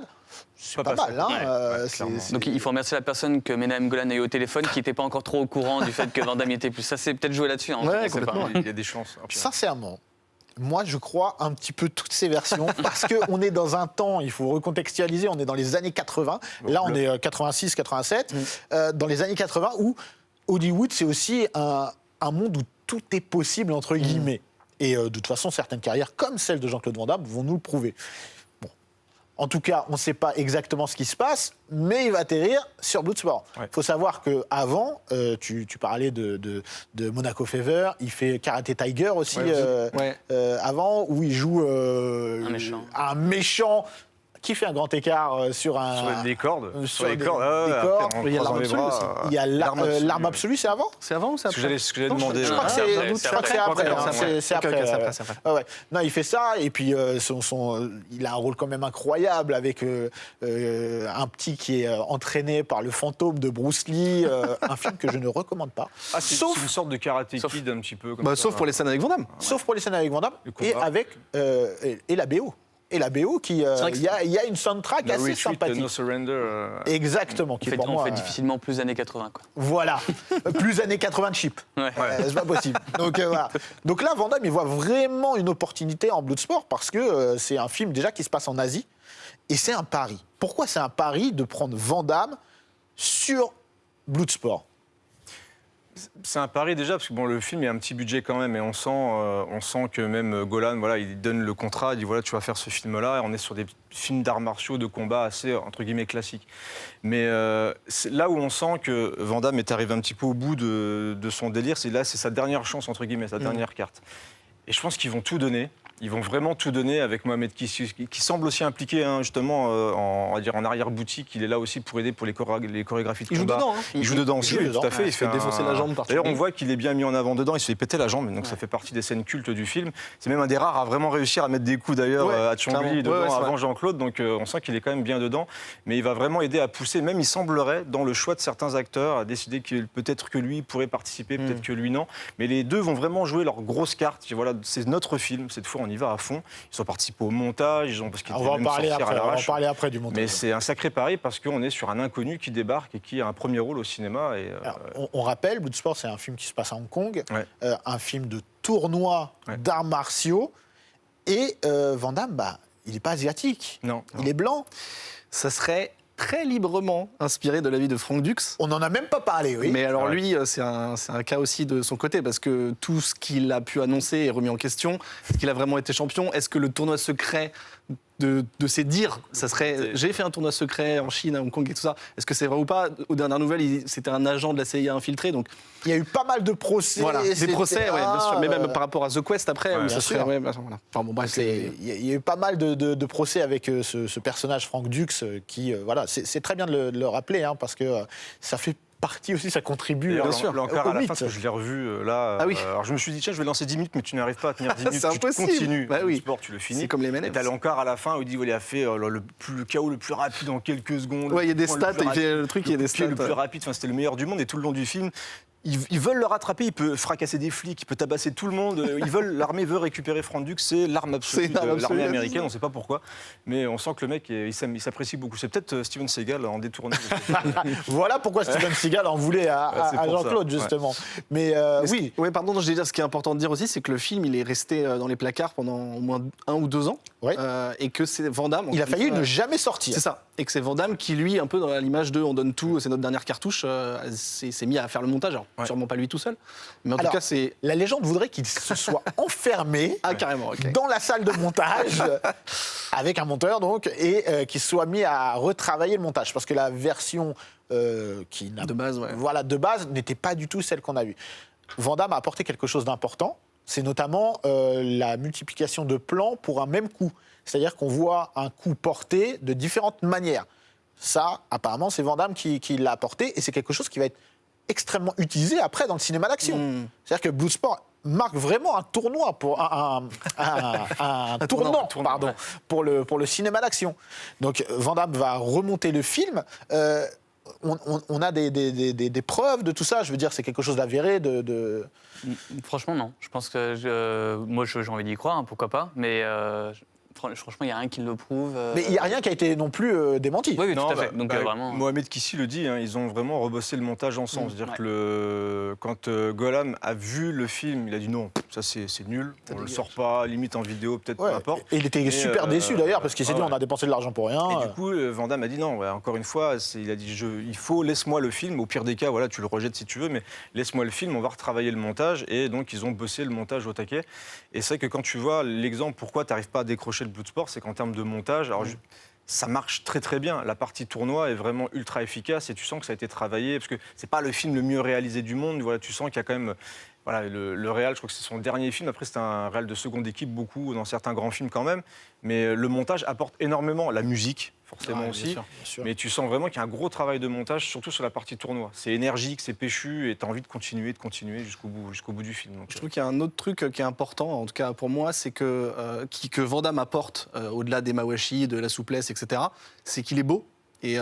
[SPEAKER 1] c'est pas mal. Hein,
[SPEAKER 4] clairement.
[SPEAKER 2] Donc il faut remercier la personne que Menahem Golan a eu au téléphone qui n'était pas encore trop au courant du fait que Van Damme y était plus. Ça s'est peut-être joué là-dessus. Hein,
[SPEAKER 3] Ouais,
[SPEAKER 2] on sait pas.
[SPEAKER 3] complètement.
[SPEAKER 4] Il y a des chances.
[SPEAKER 1] Sincèrement, moi, je crois un petit peu toutes ces versions parce qu'on est dans un temps, il faut recontextualiser, on est dans les années 80. Là, on est 86, 87. Dans les années 80 où Hollywood, c'est aussi un monde où tout est possible, entre guillemets. Et de toute façon, certaines carrières, comme celle de Jean-Claude Van Damme, vont nous le prouver. Bon. En tout cas, on ne sait pas exactement ce qui se passe, mais il va atterrir sur Bloodsport. Il faut savoir qu'avant, tu parlais de Monaco Fever, il fait Karate Tiger aussi avant, où il joue un méchant qui fait un grand écart sur
[SPEAKER 4] des cordes.
[SPEAKER 1] sur des
[SPEAKER 4] cordes.
[SPEAKER 1] cordes.
[SPEAKER 3] Il y a l'arme absolue aussi.
[SPEAKER 1] Il y a l'arme absolue, c'est avant?
[SPEAKER 3] C'est avant ou c'est après?
[SPEAKER 4] Ce que j'allais demander.
[SPEAKER 1] Je crois que c'est après. C'est après.
[SPEAKER 3] C'est après.
[SPEAKER 1] Ouais. Non, il fait ça, et puis il a un rôle quand même incroyable avec un petit qui est entraîné par le fantôme de Bruce Lee, un film que je ne recommande pas.
[SPEAKER 4] C'est une sorte de karaté kid un petit peu. Comme ça.
[SPEAKER 3] Sauf pour les scènes avec Van Damme.
[SPEAKER 1] Sauf pour les scènes avec Van Damme,
[SPEAKER 4] Le combat.
[SPEAKER 1] et avec et la BO. Et la BO, il y a une soundtrack assez
[SPEAKER 4] Retreat,
[SPEAKER 1] sympathique.
[SPEAKER 4] No Surrender.
[SPEAKER 1] Exactement, qui
[SPEAKER 2] En fait,
[SPEAKER 1] pour
[SPEAKER 2] on
[SPEAKER 1] moi...
[SPEAKER 2] fait difficilement plus années 80. Quoi.
[SPEAKER 1] Voilà, plus années 80 de chip.
[SPEAKER 2] Ouais.
[SPEAKER 1] C'est pas possible. Donc voilà. Donc là, Van Damme, il voit vraiment une opportunité en Bloodsport parce que c'est un film déjà qui se passe en Asie et c'est un pari. Pourquoi c'est un pari de prendre Van Damme sur Bloodsport?
[SPEAKER 4] C'est un pari déjà, parce que le film, il y a un petit budget quand même, et on sent que même Golan, il donne le contrat, il dit voilà, tu vas faire ce film-là, et on est sur des films d'arts martiaux, de combat assez, entre guillemets, classiques. Mais c'est là où on sent que Van Damme est arrivé un petit peu au bout de son délire, c'est sa dernière chance, entre guillemets, sa dernière carte. Et je pense qu'ils vont tout donner. Ils vont vraiment tout donner avec Mohamed Kissi, qui semble aussi impliqué justement on va dire en arrière-boutique. Il est là aussi pour aider pour les chorégraphies de
[SPEAKER 3] Il joue
[SPEAKER 4] combat.
[SPEAKER 3] dedans.
[SPEAKER 4] Il joue dedans aussi, oui, tout à fait.
[SPEAKER 3] Il fait défoncer la jambe partout.
[SPEAKER 4] D'ailleurs, on voit qu'il est bien mis en avant dedans. Il se fait péter la jambe, donc ça fait partie des scènes cultes du film. C'est même un des rares à vraiment réussir à mettre des coups d'ailleurs à Chong-Li dedans avant Jean-Claude. Donc on sent qu'il est quand même bien dedans. Mais il va vraiment aider à pousser. Même il semblerait, dans le choix de certains acteurs, à décider que peut-être que lui pourrait participer, peut-être que lui non. Mais les deux vont vraiment jouer leur grosse carte. Voilà, c'est notre film. Cette fois, on y va à fond. Ils ont participé au montage,
[SPEAKER 1] On va en parler après du montage.
[SPEAKER 4] Mais c'est un sacré pari parce qu'on est sur un inconnu qui débarque et qui a un premier rôle au cinéma.
[SPEAKER 1] Alors, on rappelle, Bloodsport, c'est un film qui se passe à Hong Kong,
[SPEAKER 4] Ouais.
[SPEAKER 1] un film de tournoi d'arts martiaux. Et Van Damme, il n'est pas asiatique.
[SPEAKER 4] Non.
[SPEAKER 1] Il est blanc.
[SPEAKER 3] Ça serait très librement inspiré de la vie de Frank Dux.
[SPEAKER 1] On n'en a même pas parlé, oui.
[SPEAKER 3] Mais alors
[SPEAKER 4] Ouais.
[SPEAKER 3] lui, c'est un cas aussi de son côté, parce que tout ce qu'il a pu annoncer est remis en question. Est-ce qu'il a vraiment été champion? Est-ce que le tournoi secret de ses dires, ça serait j'ai fait un tournoi secret en Chine, à Hong Kong et tout ça, est-ce que c'est vrai ou pas? Aux dernières nouvelles, c'était un agent de la CIA infiltré, donc
[SPEAKER 1] Il y a eu pas mal de procès.
[SPEAKER 3] voilà, des
[SPEAKER 1] etc.
[SPEAKER 3] procès, ouais, bien sûr, mais même par rapport à The Quest après,
[SPEAKER 4] Ouais,
[SPEAKER 3] où
[SPEAKER 1] bien
[SPEAKER 3] ça serait,
[SPEAKER 1] sûr.
[SPEAKER 3] voilà. Enfin bon, bref, c'est...
[SPEAKER 1] Il y a eu pas mal de procès avec ce personnage Frank Dux qui, voilà, c'est très bien de le rappeler, hein, parce que ça fait partie aussi, ça contribue
[SPEAKER 4] D'ailleurs,
[SPEAKER 3] bien sûr.
[SPEAKER 4] l'encart
[SPEAKER 1] au
[SPEAKER 4] à la fin,
[SPEAKER 1] mythe.
[SPEAKER 4] parce que je l'ai revu là.
[SPEAKER 3] Ah oui.
[SPEAKER 4] Alors je me suis dit, tiens, je vais lancer 10 minutes, mais tu n'arrives pas à tenir 10 minutes.
[SPEAKER 3] C'est
[SPEAKER 4] tu
[SPEAKER 3] impossible.
[SPEAKER 4] continues.
[SPEAKER 3] Bah
[SPEAKER 4] Le
[SPEAKER 3] oui.
[SPEAKER 4] sport, tu le finis.
[SPEAKER 3] C'est comme les
[SPEAKER 4] Et
[SPEAKER 3] M&M's.
[SPEAKER 4] t'as l'encart à la fin où il dit, il a fait le KO le plus rapide en quelques secondes.
[SPEAKER 3] Ouais, il y a des
[SPEAKER 4] le point
[SPEAKER 3] stats,
[SPEAKER 4] le plus
[SPEAKER 3] il fait
[SPEAKER 4] rapide,
[SPEAKER 3] le truc, il y a des
[SPEAKER 4] coup de pied
[SPEAKER 3] stats.
[SPEAKER 4] le plus rapide, enfin, c'était le meilleur du monde, et tout le long du film, ils veulent le rattraper, il peut fracasser des flics, il peut tabasser tout le monde. L'armée veut récupérer Frank Dux, c'est l'arme absolue
[SPEAKER 3] C'est
[SPEAKER 4] de
[SPEAKER 3] l'arme
[SPEAKER 4] l'armée
[SPEAKER 3] absolue,
[SPEAKER 4] américaine,
[SPEAKER 3] c'est
[SPEAKER 4] on ne sait pas pourquoi, mais on sent que le mec, il s'apprécie beaucoup. C'est peut-être Steven Seagal en détourné.
[SPEAKER 1] Voilà pourquoi Steven Seagal en voulait à
[SPEAKER 4] c'est pour
[SPEAKER 1] Jean-Claude,
[SPEAKER 4] ça,
[SPEAKER 1] justement. Mais oui,
[SPEAKER 3] Ouais, pardon, je vais dire, ce qui est important de dire aussi, c'est que le film, il est resté dans les placards pendant au moins 1 ou 2 ans,
[SPEAKER 1] Ouais.
[SPEAKER 3] et que c'est Van Damme.
[SPEAKER 1] il a
[SPEAKER 3] encore
[SPEAKER 1] failli
[SPEAKER 3] une fois,
[SPEAKER 1] ne jamais sortir.
[SPEAKER 3] C'est ça. Et que c'est Van Damme qui, lui, un peu dans l'image de on donne tout, c'est notre dernière cartouche, s'est mis à faire le montage. Alors, sûrement pas lui tout seul. Mais en
[SPEAKER 1] Alors,
[SPEAKER 3] tout cas, c'est.
[SPEAKER 1] La légende voudrait qu'il se soit enfermé
[SPEAKER 3] Ah, carrément, ok.
[SPEAKER 1] dans la salle de montage avec un monteur, donc, et qu'il soit mis à retravailler le montage. Parce que la version qui n'a
[SPEAKER 3] De base, ouais.
[SPEAKER 1] voilà, de base n'était pas du tout celle qu'on a vue. Van Damme a apporté quelque chose d'important, c'est notamment la multiplication de plans pour un même coup. C'est-à-dire qu'on voit un coup porté de différentes manières. Ça, apparemment, c'est Van Damme qui l'a apporté, et c'est quelque chose qui va être extrêmement utilisé après dans le cinéma d'action. C'est-à-dire que Bloodsport marque vraiment un tournoi pour un tournant, pardon, pour le cinéma d'action. Donc Van Damme va remonter le film. On a des preuves de tout ça. Je veux dire, c'est quelque chose d'avéré.
[SPEAKER 2] Franchement, non. Je pense que moi, j'ai envie d'y croire, hein, pourquoi pas. Mais franchement, il n'y a rien qui le prouve.
[SPEAKER 1] Mais il n'y a rien qui a été non plus démenti.
[SPEAKER 2] Oui, tout
[SPEAKER 4] Non,
[SPEAKER 2] à fait. Donc vraiment.
[SPEAKER 4] Mohamed Kissi le dit, hein, ils ont vraiment rebossé le montage ensemble. C'est-à-dire que quand Golan a vu le film, il a dit non, ça c'est nul, on ne le sort pas, limite en vidéo, peut-être,
[SPEAKER 1] Ouais.
[SPEAKER 4] peu importe.
[SPEAKER 1] Et il était super déçu d'ailleurs, parce qu'il s'est dit
[SPEAKER 4] ouais.
[SPEAKER 1] on a dépensé de l'argent pour rien.
[SPEAKER 4] Et du coup, Van Damme a dit non, ouais, encore une fois, il a dit laisse-moi le film, au pire des cas, voilà, tu le rejettes si tu veux, mais laisse-moi le film, on va retravailler le montage. Et donc, ils ont bossé le montage au taquet. Et c'est vrai que quand tu vois l'exemple, pourquoi tu n'arrives pas à décrocher le Bloodsport, c'est qu'en termes de montage, alors ça marche très très bien. La partie tournoi est vraiment ultra efficace et tu sens que ça a été travaillé, parce que c'est pas le film le mieux réalisé du monde. Voilà, tu sens qu'il y a quand même... Voilà, le réal, je crois que c'est son dernier film. Après, c'était un réal de seconde équipe, beaucoup dans certains grands films quand même. Mais le montage apporte énormément. La musique, forcément
[SPEAKER 1] Ouais,
[SPEAKER 4] aussi.
[SPEAKER 1] bien sûr.
[SPEAKER 4] Mais tu sens vraiment qu'il y a un gros travail de montage, surtout sur la partie tournoi. C'est énergique, c'est péchu, et tu as envie de continuer jusqu'au bout du film. Donc,
[SPEAKER 3] Je trouve qu'il y a un autre truc qui est important, en tout cas pour moi, c'est que Van Damme apporte, au-delà des mawashi, de la souplesse, etc., c'est qu'il est beau. Et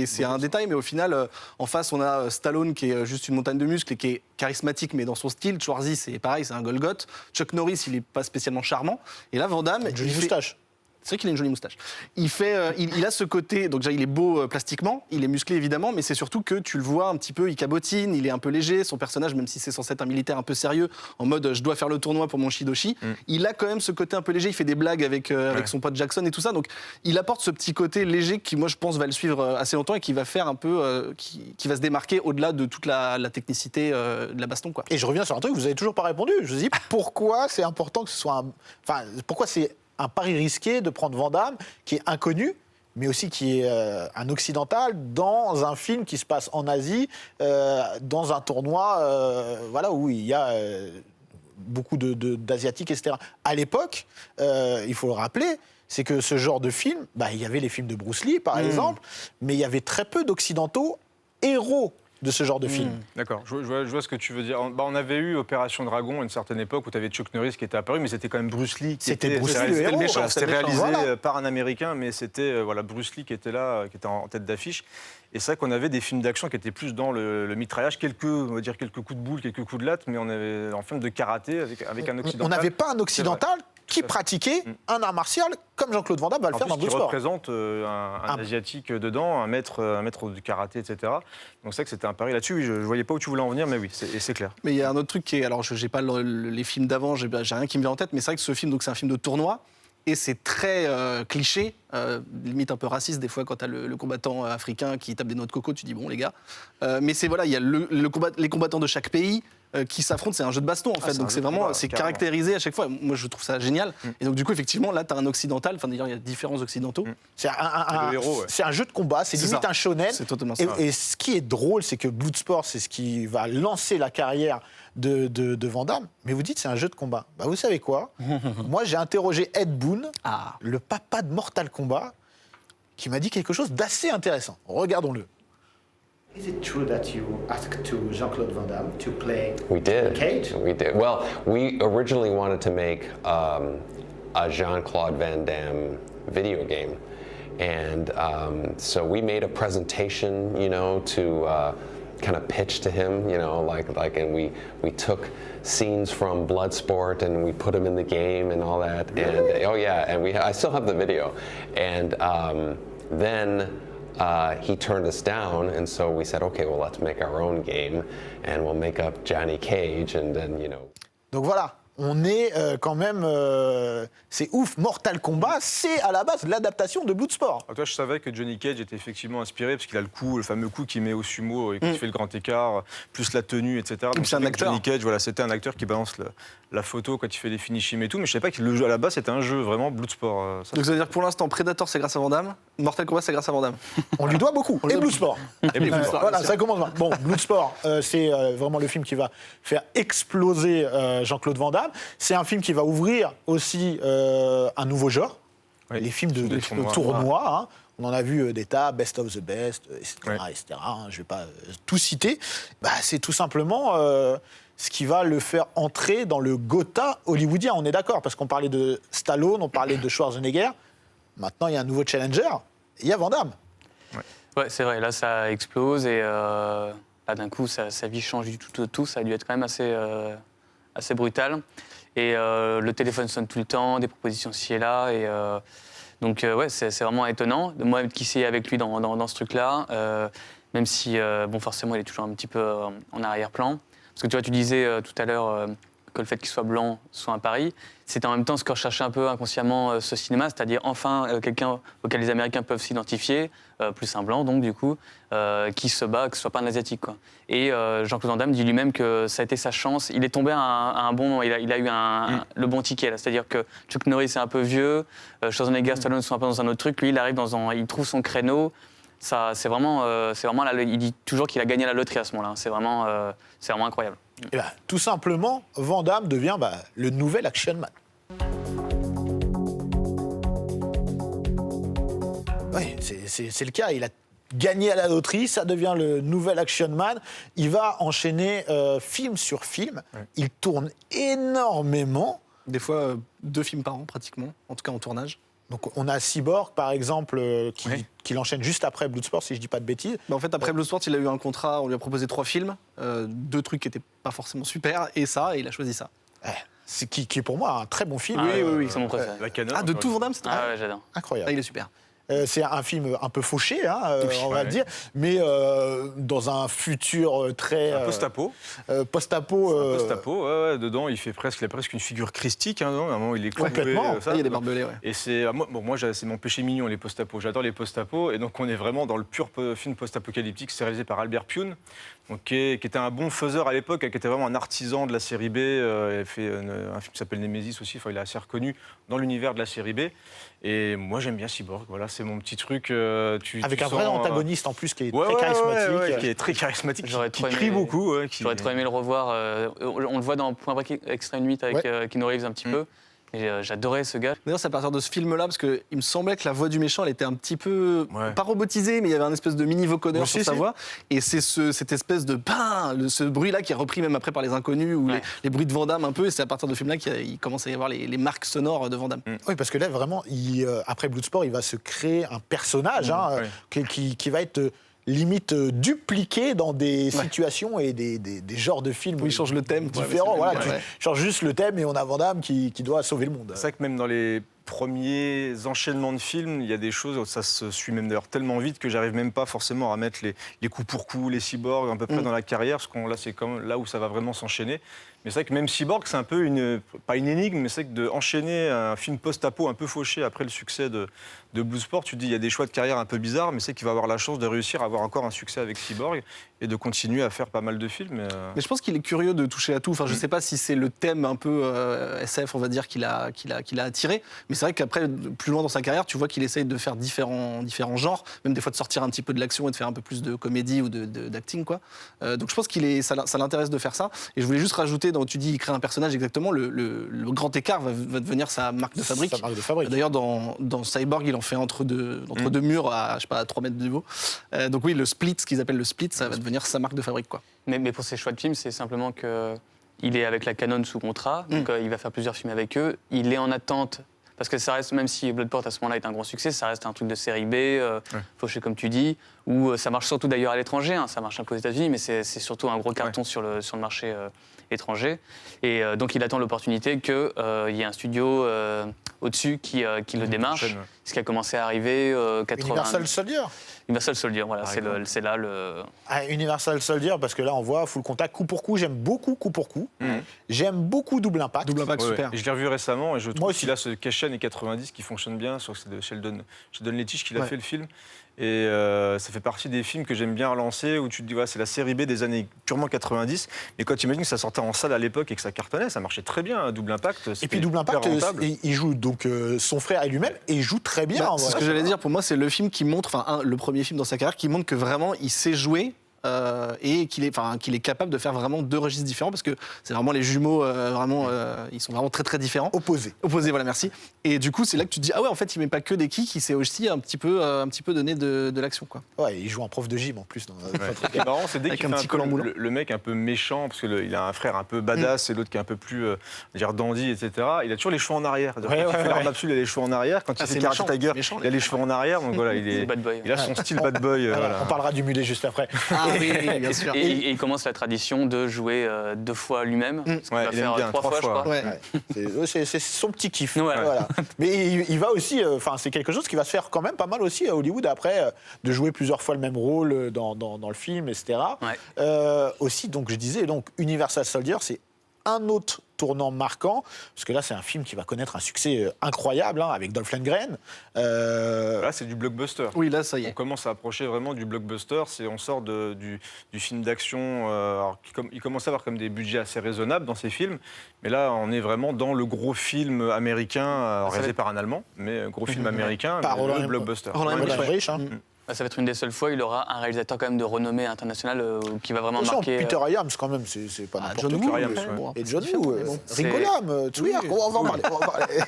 [SPEAKER 3] c'est un détail, mais au final, en face, on a Stallone qui est juste une montagne de muscles et qui est charismatique, mais dans son style. Schwarzy, c'est pareil, c'est un Golgoth. Chuck Norris, il n'est pas spécialement charmant. Et là, Van Damme...
[SPEAKER 1] Jolie moustache.
[SPEAKER 3] C'est vrai qu'il a une jolie moustache. Il a ce côté, donc déjà il est beau plastiquement, il est musclé évidemment, mais c'est surtout que tu le vois un petit peu, il cabotine, il est un peu léger, son personnage, même si c'est censé être un militaire un peu sérieux, en mode je dois faire le tournoi pour mon Shidoshi, il a quand même ce côté un peu léger, il fait des blagues avec son pote Jackson et tout ça, donc il apporte ce petit côté léger qui, moi je pense, va le suivre assez longtemps et qui va faire un peu, qui va se démarquer au-delà de toute la technicité de la baston, quoi.
[SPEAKER 1] Et je reviens sur un truc, vous n'avez toujours pas répondu. Je vous dis pourquoi c'est important que ce soit Enfin, pourquoi c'est un pari risqué de prendre Van Damme, qui est inconnu, mais aussi qui est un occidental, dans un film qui se passe en Asie, dans un tournoi voilà, où il y a beaucoup d'Asiatiques, etc. À l'époque, il faut le rappeler, c'est que ce genre de film, il y avait les films de Bruce Lee, par exemple, mais il y avait très peu d'Occidentaux héros de ce genre de film.
[SPEAKER 4] D'accord, je vois ce que tu veux dire. On avait eu Opération Dragon à une certaine époque où tu avais Chuck Norris qui était apparu, mais c'était quand même Bruce Lee qui
[SPEAKER 1] C'était
[SPEAKER 4] était
[SPEAKER 1] Bruce Lee, le héros,
[SPEAKER 4] méchant.
[SPEAKER 1] voilà,
[SPEAKER 4] C'était
[SPEAKER 1] c'était le méchant,
[SPEAKER 4] réalisé
[SPEAKER 1] voilà.
[SPEAKER 4] par un Américain, mais c'était Bruce Lee qui était là, qui était en tête d'affiche. Et c'est vrai qu'on avait des films d'action qui étaient plus dans le mitraillage, quelques coups de boule, quelques coups de latte, mais on avait en film de karaté avec un occidental.
[SPEAKER 1] On n'avait pas un occidental qui pratiquait un art martial comme Jean-Claude Van Damme va le
[SPEAKER 4] En
[SPEAKER 1] faire
[SPEAKER 4] plus,
[SPEAKER 1] dans
[SPEAKER 4] qui
[SPEAKER 1] Bloodsport.
[SPEAKER 4] représente un Asiatique dedans, un maître du karaté, etc. Donc c'est vrai que c'était un pari là-dessus. Oui, je ne voyais pas où tu voulais en venir, mais oui, c'est clair.
[SPEAKER 3] Mais il y a un autre truc qui est. Alors, je n'ai pas les films d'avant, j'ai rien qui me vient en tête, mais c'est vrai que ce film, donc, c'est un film de tournoi. Et c'est très cliché, limite un peu raciste des fois quand tu as le combattant africain qui tape des noix de coco, tu dis bon les gars. Mais c'est voilà, il y a les combattants de chaque pays qui s'affrontent, c'est un jeu de baston en fait. Donc c'est vraiment c'est caractérisé à chaque fois. Moi je trouve ça génial. Et donc du coup effectivement là tu as un occidental, enfin d'ailleurs il y a différents occidentaux.
[SPEAKER 1] C'est
[SPEAKER 4] le héros, ouais.
[SPEAKER 1] c'est un jeu de combat, c'est
[SPEAKER 3] C'est
[SPEAKER 1] limite
[SPEAKER 3] ça.
[SPEAKER 1] un shonen.
[SPEAKER 3] C'est totalement ça.
[SPEAKER 1] Et ce qui est drôle, c'est que Bloodsport, c'est ce qui va lancer la carrière de Van Damme. Mais vous dites c'est un jeu de combat. Bah, vous savez quoi? Moi, j'ai interrogé Ed Boon,
[SPEAKER 3] Ah.
[SPEAKER 1] le papa de Mortal Kombat, qui m'a dit quelque chose d'assez intéressant. Regardons-le. Is it true that you asked to Jean-Claude Van Damme to play
[SPEAKER 8] We did.
[SPEAKER 1] Cage?
[SPEAKER 8] We did. Well, we originally wanted to make a Jean-Claude Van Damme video game. And so we made a presentation, to kind of pitch to him, and we took scenes from Bloodsport and we put them in the game and all that. And oh yeah, and I still have the video. And then he turned us down, and so we said, okay, well, let's make our own game, and we'll make up Johnny Cage, and then,
[SPEAKER 1] Donc voilà, on est quand même... c'est ouf, Mortal Kombat, c'est à la base l'adaptation de Bloodsport.
[SPEAKER 4] Alors, toi, je savais que Johnny Cage était effectivement inspiré parce qu'il a le fameux coup qu'il met au sumo et qui fait le grand écart, plus la tenue, etc. Donc
[SPEAKER 3] c'est un acteur.
[SPEAKER 4] Johnny Cage, voilà, c'était un acteur qui balance la photo quand il fait les finishing et tout, mais je savais pas que le jeu à la base c'était un jeu vraiment Bloodsport.
[SPEAKER 3] Donc ça veut dire que pour l'instant Predator c'est grâce à Van Damme, Mortal Kombat c'est grâce à Van Damme.
[SPEAKER 1] On lui doit beaucoup. Et Bloodsport.
[SPEAKER 4] Et Bloodsport.
[SPEAKER 1] Voilà, ça commence bien. Bon, Bloodsport, c'est vraiment le film qui va faire exploser Jean-Claude Van Damme. C'est un film qui va ouvrir aussi un nouveau genre,
[SPEAKER 4] Oui,
[SPEAKER 1] les films de
[SPEAKER 4] des
[SPEAKER 1] tournois. Hein. On en a vu des tas, Best of the Best, etc.
[SPEAKER 4] Ouais.
[SPEAKER 1] etc. hein. Je ne vais pas tout citer. Bah, c'est tout simplement ce qui va le faire entrer dans le Gotha hollywoodien. On est d'accord, parce qu'on parlait de Stallone, on parlait de Schwarzenegger. Maintenant, il y a un nouveau challenger. Il y a Van Damme.
[SPEAKER 2] Ouais, c'est vrai, là ça explose et là d'un coup sa vie change du tout au tout. Ça a dû être quand même assez brutal. Et le téléphone sonne tout le temps, des propositions ci et là. Et donc ouais, c'est vraiment étonnant. Moi qui suis avec lui dans ce truc-là, même si bon forcément il est toujours un petit peu en arrière-plan. Parce que tu vois, tu disais tout à l'heure que le fait qu'il soit blanc soit un pari. C'était en même temps ce que recherchait un peu inconsciemment ce cinéma, c'est-à-dire enfin quelqu'un auquel les Américains peuvent s'identifier, plus un blanc donc du coup, qui se bat, que ce soit pas un asiatique quoi. Et Jean-Claude Van Damme dit lui-même que ça a été sa chance. Il est tombé à un bon moment, il a eu le bon ticket là, c'est-à-dire que Chuck Norris est un peu vieux, Schwarzenegger, Stallone sont un peu dans un autre truc, lui il arrive il trouve son créneau. Ça, c'est vraiment il dit toujours qu'il a gagné la loterie à ce moment-là. C'est vraiment incroyable.
[SPEAKER 1] Et ben, tout simplement, Van Damme devient le nouvel action man. Oui, c'est le cas. Il a gagné à la loterie, ça devient le nouvel action man. Il va enchaîner film sur film.
[SPEAKER 4] Ouais.
[SPEAKER 1] Il tourne énormément.
[SPEAKER 3] Des fois 2 films par an pratiquement, en tout cas en tournage.
[SPEAKER 1] Donc on a Cyborg, par exemple, qui l'enchaîne juste après Bloodsport, si je dis pas de bêtises.
[SPEAKER 3] Bah en fait, après Bloodsport, il a eu un contrat, on lui a proposé 3 films, 2 trucs qui n'étaient pas forcément super, et il a choisi ça.
[SPEAKER 1] C'est qui est pour moi un très bon film.
[SPEAKER 3] Oui.
[SPEAKER 2] C'est mon préféré.
[SPEAKER 4] La canne.
[SPEAKER 3] Ah, de tout Van Damme, c'est
[SPEAKER 2] Ah ouais, j'adore.
[SPEAKER 1] Incroyable.
[SPEAKER 3] il est super.
[SPEAKER 1] C'est un film un peu fauché, hein, on va
[SPEAKER 4] ouais.
[SPEAKER 1] le dire, mais dans un futur très...
[SPEAKER 4] Post-apo.
[SPEAKER 1] Post-apo.
[SPEAKER 4] Post-apo, ouais, dedans il a presque une figure christique, hein, non, à un moment il est courbé,
[SPEAKER 1] Complètement.
[SPEAKER 4] ça.
[SPEAKER 3] Il y a des barbelés, ouais.
[SPEAKER 4] Et c'est moi c'est mon péché mignon les post-apos. J'adore les post-apos et donc on est vraiment dans le pur film post-apocalyptique. C'est réalisé par Albert Pyun, donc qui était un bon faiseur à l'époque, qui était vraiment un artisan de la série B. Il a fait un film qui s'appelle Nemesis aussi. Enfin, il est assez reconnu dans l'univers de la série B. Et moi j'aime bien Cyborg. Voilà, c'est mon petit truc.
[SPEAKER 1] Avec un vrai antagoniste en plus qui est
[SPEAKER 4] ouais,
[SPEAKER 1] très charismatique.
[SPEAKER 4] ouais, qui est très charismatique,
[SPEAKER 2] J'aurais
[SPEAKER 4] qui
[SPEAKER 2] trop
[SPEAKER 4] crie
[SPEAKER 2] aimé-
[SPEAKER 4] beaucoup.
[SPEAKER 2] J'aurais trop aimé le revoir. On le voit dans Point Break Extreme 8 avec Keanu Reeves un petit peu. Et j'adorais ce gars.
[SPEAKER 3] D'ailleurs, c'est à partir de ce film-là, parce qu'il me semblait que la voix du méchant, elle était un petit peu, pas robotisée, mais il y avait un espèce de mini-vocodeur sur sa voix. Et c'est cette espèce de ce bruit-là qui est repris même après par les inconnus ou les bruits de Van Damme un peu. Et c'est à partir de ce film-là qu'il commence à y avoir les marques sonores de Van Damme.
[SPEAKER 1] Oui, parce que là, vraiment, après Bloodsport, il va se créer un personnage qui va être limite dupliqué dans des situations et des genres de films
[SPEAKER 3] Où il change le thème.
[SPEAKER 1] différents. Voilà, tu
[SPEAKER 3] Ouais.
[SPEAKER 1] changes juste le thème et on a Van Damme qui doit sauver le monde.
[SPEAKER 4] C'est vrai que même dans les premiers enchaînements de films, il y a des choses, ça se suit même d'ailleurs tellement vite que j'arrive même pas forcément à mettre les coups pour coups, les cyborgs à peu près dans la carrière, parce que là c'est comme là où ça va vraiment s'enchaîner. Mais c'est vrai que même Cyborg, c'est un peu pas une énigme, mais c'est que d'enchaîner un film post-apo un peu fauché après le succès de Bloodsport, tu te dis il y a des choix de carrière un peu bizarres, mais c'est qu'il va avoir la chance de réussir à avoir encore un succès avec Cyborg et de continuer à faire pas mal de films.
[SPEAKER 3] Mais je pense qu'il est curieux de toucher à tout. Enfin, je sais pas si c'est le thème un peu SF, on va dire, qu'il a attiré. Mais c'est vrai qu'après, plus loin dans sa carrière, tu vois qu'il essaye de faire différents genres, même des fois de sortir un petit peu de l'action et de faire un peu plus de comédie ou d'acting, quoi. Donc je pense ça l'intéresse de faire ça. Et je voulais juste rajouter, donc tu dis, il crée un personnage exactement. Le grand écart va devenir sa marque de fabrique.
[SPEAKER 1] Sa marque de fabrique.
[SPEAKER 3] D'ailleurs, dans Cyborg, il en fait entre deux murs à, je sais pas, à 3 mètres de niveau. Donc oui, le split, ce qu'ils appellent le split, ça va devenir sa marque de fabrique, quoi.
[SPEAKER 2] Mais pour ses choix de films, c'est simplement qu'il est avec la Canon sous contrat, donc il va faire plusieurs films avec eux. Il est en attente, parce que ça reste, même si Bloodsport à ce moment-là est un grand succès, ça reste un truc de série B, fauché comme tu dis, où ça marche surtout d'ailleurs à l'étranger, ça marche un peu aux États-Unis, mais c'est surtout un gros carton sur le marché étranger. Et donc il attend l'opportunité qu'il y ait un studio au-dessus qui le démarche, ce qui a commencé à arriver 80.
[SPEAKER 1] Universal Soldier.
[SPEAKER 2] Universal Soldier, voilà, c'est là le...
[SPEAKER 1] Ah, Universal Soldier, parce que là, on voit Full Contact, coup pour coup. J'aime beaucoup coup pour coup. J'aime beaucoup Double Impact.
[SPEAKER 3] Double Impact, super.
[SPEAKER 4] Et je l'ai revu récemment et je trouve
[SPEAKER 1] aussi.
[SPEAKER 4] qu'il a ce cash et 90 qui fonctionne bien. C'est de Sheldon Lettich qui l'a fait le film. Et ça fait partie des films que j'aime bien relancer où tu te dis, c'est la série B des années purement 90. Mais quand tu imagines que ça sortait en salle à l'époque et que ça cartonnait, ça marchait très bien, Double Impact.
[SPEAKER 1] Et puis Double Impact, il joue donc son frère et lui-même, et il joue très bien. en
[SPEAKER 3] C'est ce
[SPEAKER 1] vrai.
[SPEAKER 3] que j'allais dire. Pour moi, c'est le film qui montre, le premier film dans sa carrière, qui montre que vraiment, il sait jouer. Et qu'il est capable de faire vraiment deux registres différents, parce que c'est vraiment les jumeaux, ils sont vraiment très très différents.
[SPEAKER 1] Opposés,
[SPEAKER 3] voilà, merci. Et du coup, c'est là que tu te dis, ah ouais, en fait, il met pas que des kicks, il sait aussi un petit peu donner de l'action, quoi.
[SPEAKER 1] Ouais, il joue un prof de gym en plus.
[SPEAKER 4] Ce qui est marrant, c'est dès
[SPEAKER 3] Avec
[SPEAKER 4] qu'il
[SPEAKER 3] un
[SPEAKER 4] fait
[SPEAKER 3] petit collant moulant.
[SPEAKER 4] le mec un peu méchant, parce qu'il a un frère un peu badass et l'autre qui est un peu plus dandy, etc. Il a toujours les cheveux en arrière. Quand il fait l'arme absolue, il a les cheveux en arrière. Quand il fait Karate Tiger, il a les cheveux en arrière. Donc voilà,
[SPEAKER 2] bad boy.
[SPEAKER 4] il a son style bad boy. Voilà.
[SPEAKER 1] On parlera du mulet juste après.
[SPEAKER 3] Ah oui, bien sûr.
[SPEAKER 2] Et il commence la tradition de jouer 2 fois lui-même. Ce qu'il va
[SPEAKER 4] il aime
[SPEAKER 2] faire
[SPEAKER 4] bien,
[SPEAKER 2] 3 fois, je crois.
[SPEAKER 3] Ouais.
[SPEAKER 1] C'est son petit kiff.
[SPEAKER 2] Ouais.
[SPEAKER 1] Voilà. Mais il va aussi, c'est quelque chose qui va se faire quand même pas mal aussi à Hollywood après, de jouer plusieurs fois le même rôle dans le film, etc.
[SPEAKER 2] Ouais.
[SPEAKER 1] Aussi, donc je disais, Universal Soldier, c'est un autre tournant marquant, parce que là, c'est un film qui va connaître un succès incroyable, avec Dolph Lundgren.
[SPEAKER 4] Là, c'est du blockbuster.
[SPEAKER 3] Oui, là, ça y
[SPEAKER 4] On
[SPEAKER 3] est.
[SPEAKER 4] commence à approcher vraiment du blockbuster. On sort du film d'action. Il commence à avoir comme des budgets assez raisonnables dans ces films. Mais là, on est vraiment dans le gros film américain, réalisé par un Allemand, mais gros film américain,
[SPEAKER 1] Par
[SPEAKER 4] le
[SPEAKER 1] Roland
[SPEAKER 4] blockbuster.
[SPEAKER 3] Roland
[SPEAKER 1] Roland
[SPEAKER 3] Emmerich,
[SPEAKER 1] Emmerich,
[SPEAKER 2] Ça va être une des seules fois où il aura un réalisateur quand même de renommée internationale qui va vraiment
[SPEAKER 1] Attention,
[SPEAKER 2] marquer...
[SPEAKER 1] Peter Williams, quand même, c'est pas n'importe
[SPEAKER 3] John
[SPEAKER 1] qui.
[SPEAKER 3] Woo,
[SPEAKER 4] Williams,
[SPEAKER 3] après,
[SPEAKER 4] ouais.
[SPEAKER 3] bon,
[SPEAKER 1] Et
[SPEAKER 3] après,
[SPEAKER 1] John
[SPEAKER 3] c'est
[SPEAKER 1] Woo,
[SPEAKER 3] différent, mais bon.
[SPEAKER 1] Ringo Lam, Tsouiar, on va en parler.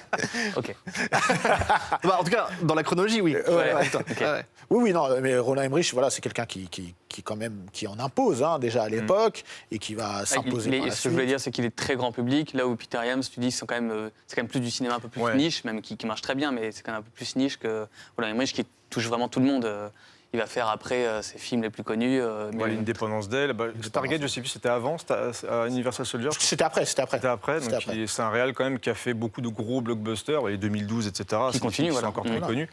[SPEAKER 2] Ok.
[SPEAKER 3] En tout cas, dans la chronologie, oui.
[SPEAKER 2] Ok.
[SPEAKER 3] Ouais.
[SPEAKER 1] Oui, non, mais Roland Emmerich, voilà, c'est quelqu'un qui en impose déjà à l'époque et qui va s'imposer par la
[SPEAKER 2] Ce que je voulais
[SPEAKER 1] suite.
[SPEAKER 2] dire, c'est qu'il est très grand public, là où Peter Williams, tu dis, c'est quand même plus du cinéma un peu plus niche, même qui marche très bien, mais c'est quand même un peu plus niche que Roland Emmerich qui touche vraiment tout le monde. Il va faire après ses films les plus connus.
[SPEAKER 4] L'Indépendance d'elle. Stargate, je sais plus, c'était avant, c'était à Universal Soldier.
[SPEAKER 1] C'était après.
[SPEAKER 4] C'était après. Donc c'est un réal quand même qui a fait beaucoup de gros blockbusters, les 2012, etc.
[SPEAKER 2] Qui continue,
[SPEAKER 4] sont encore très connus.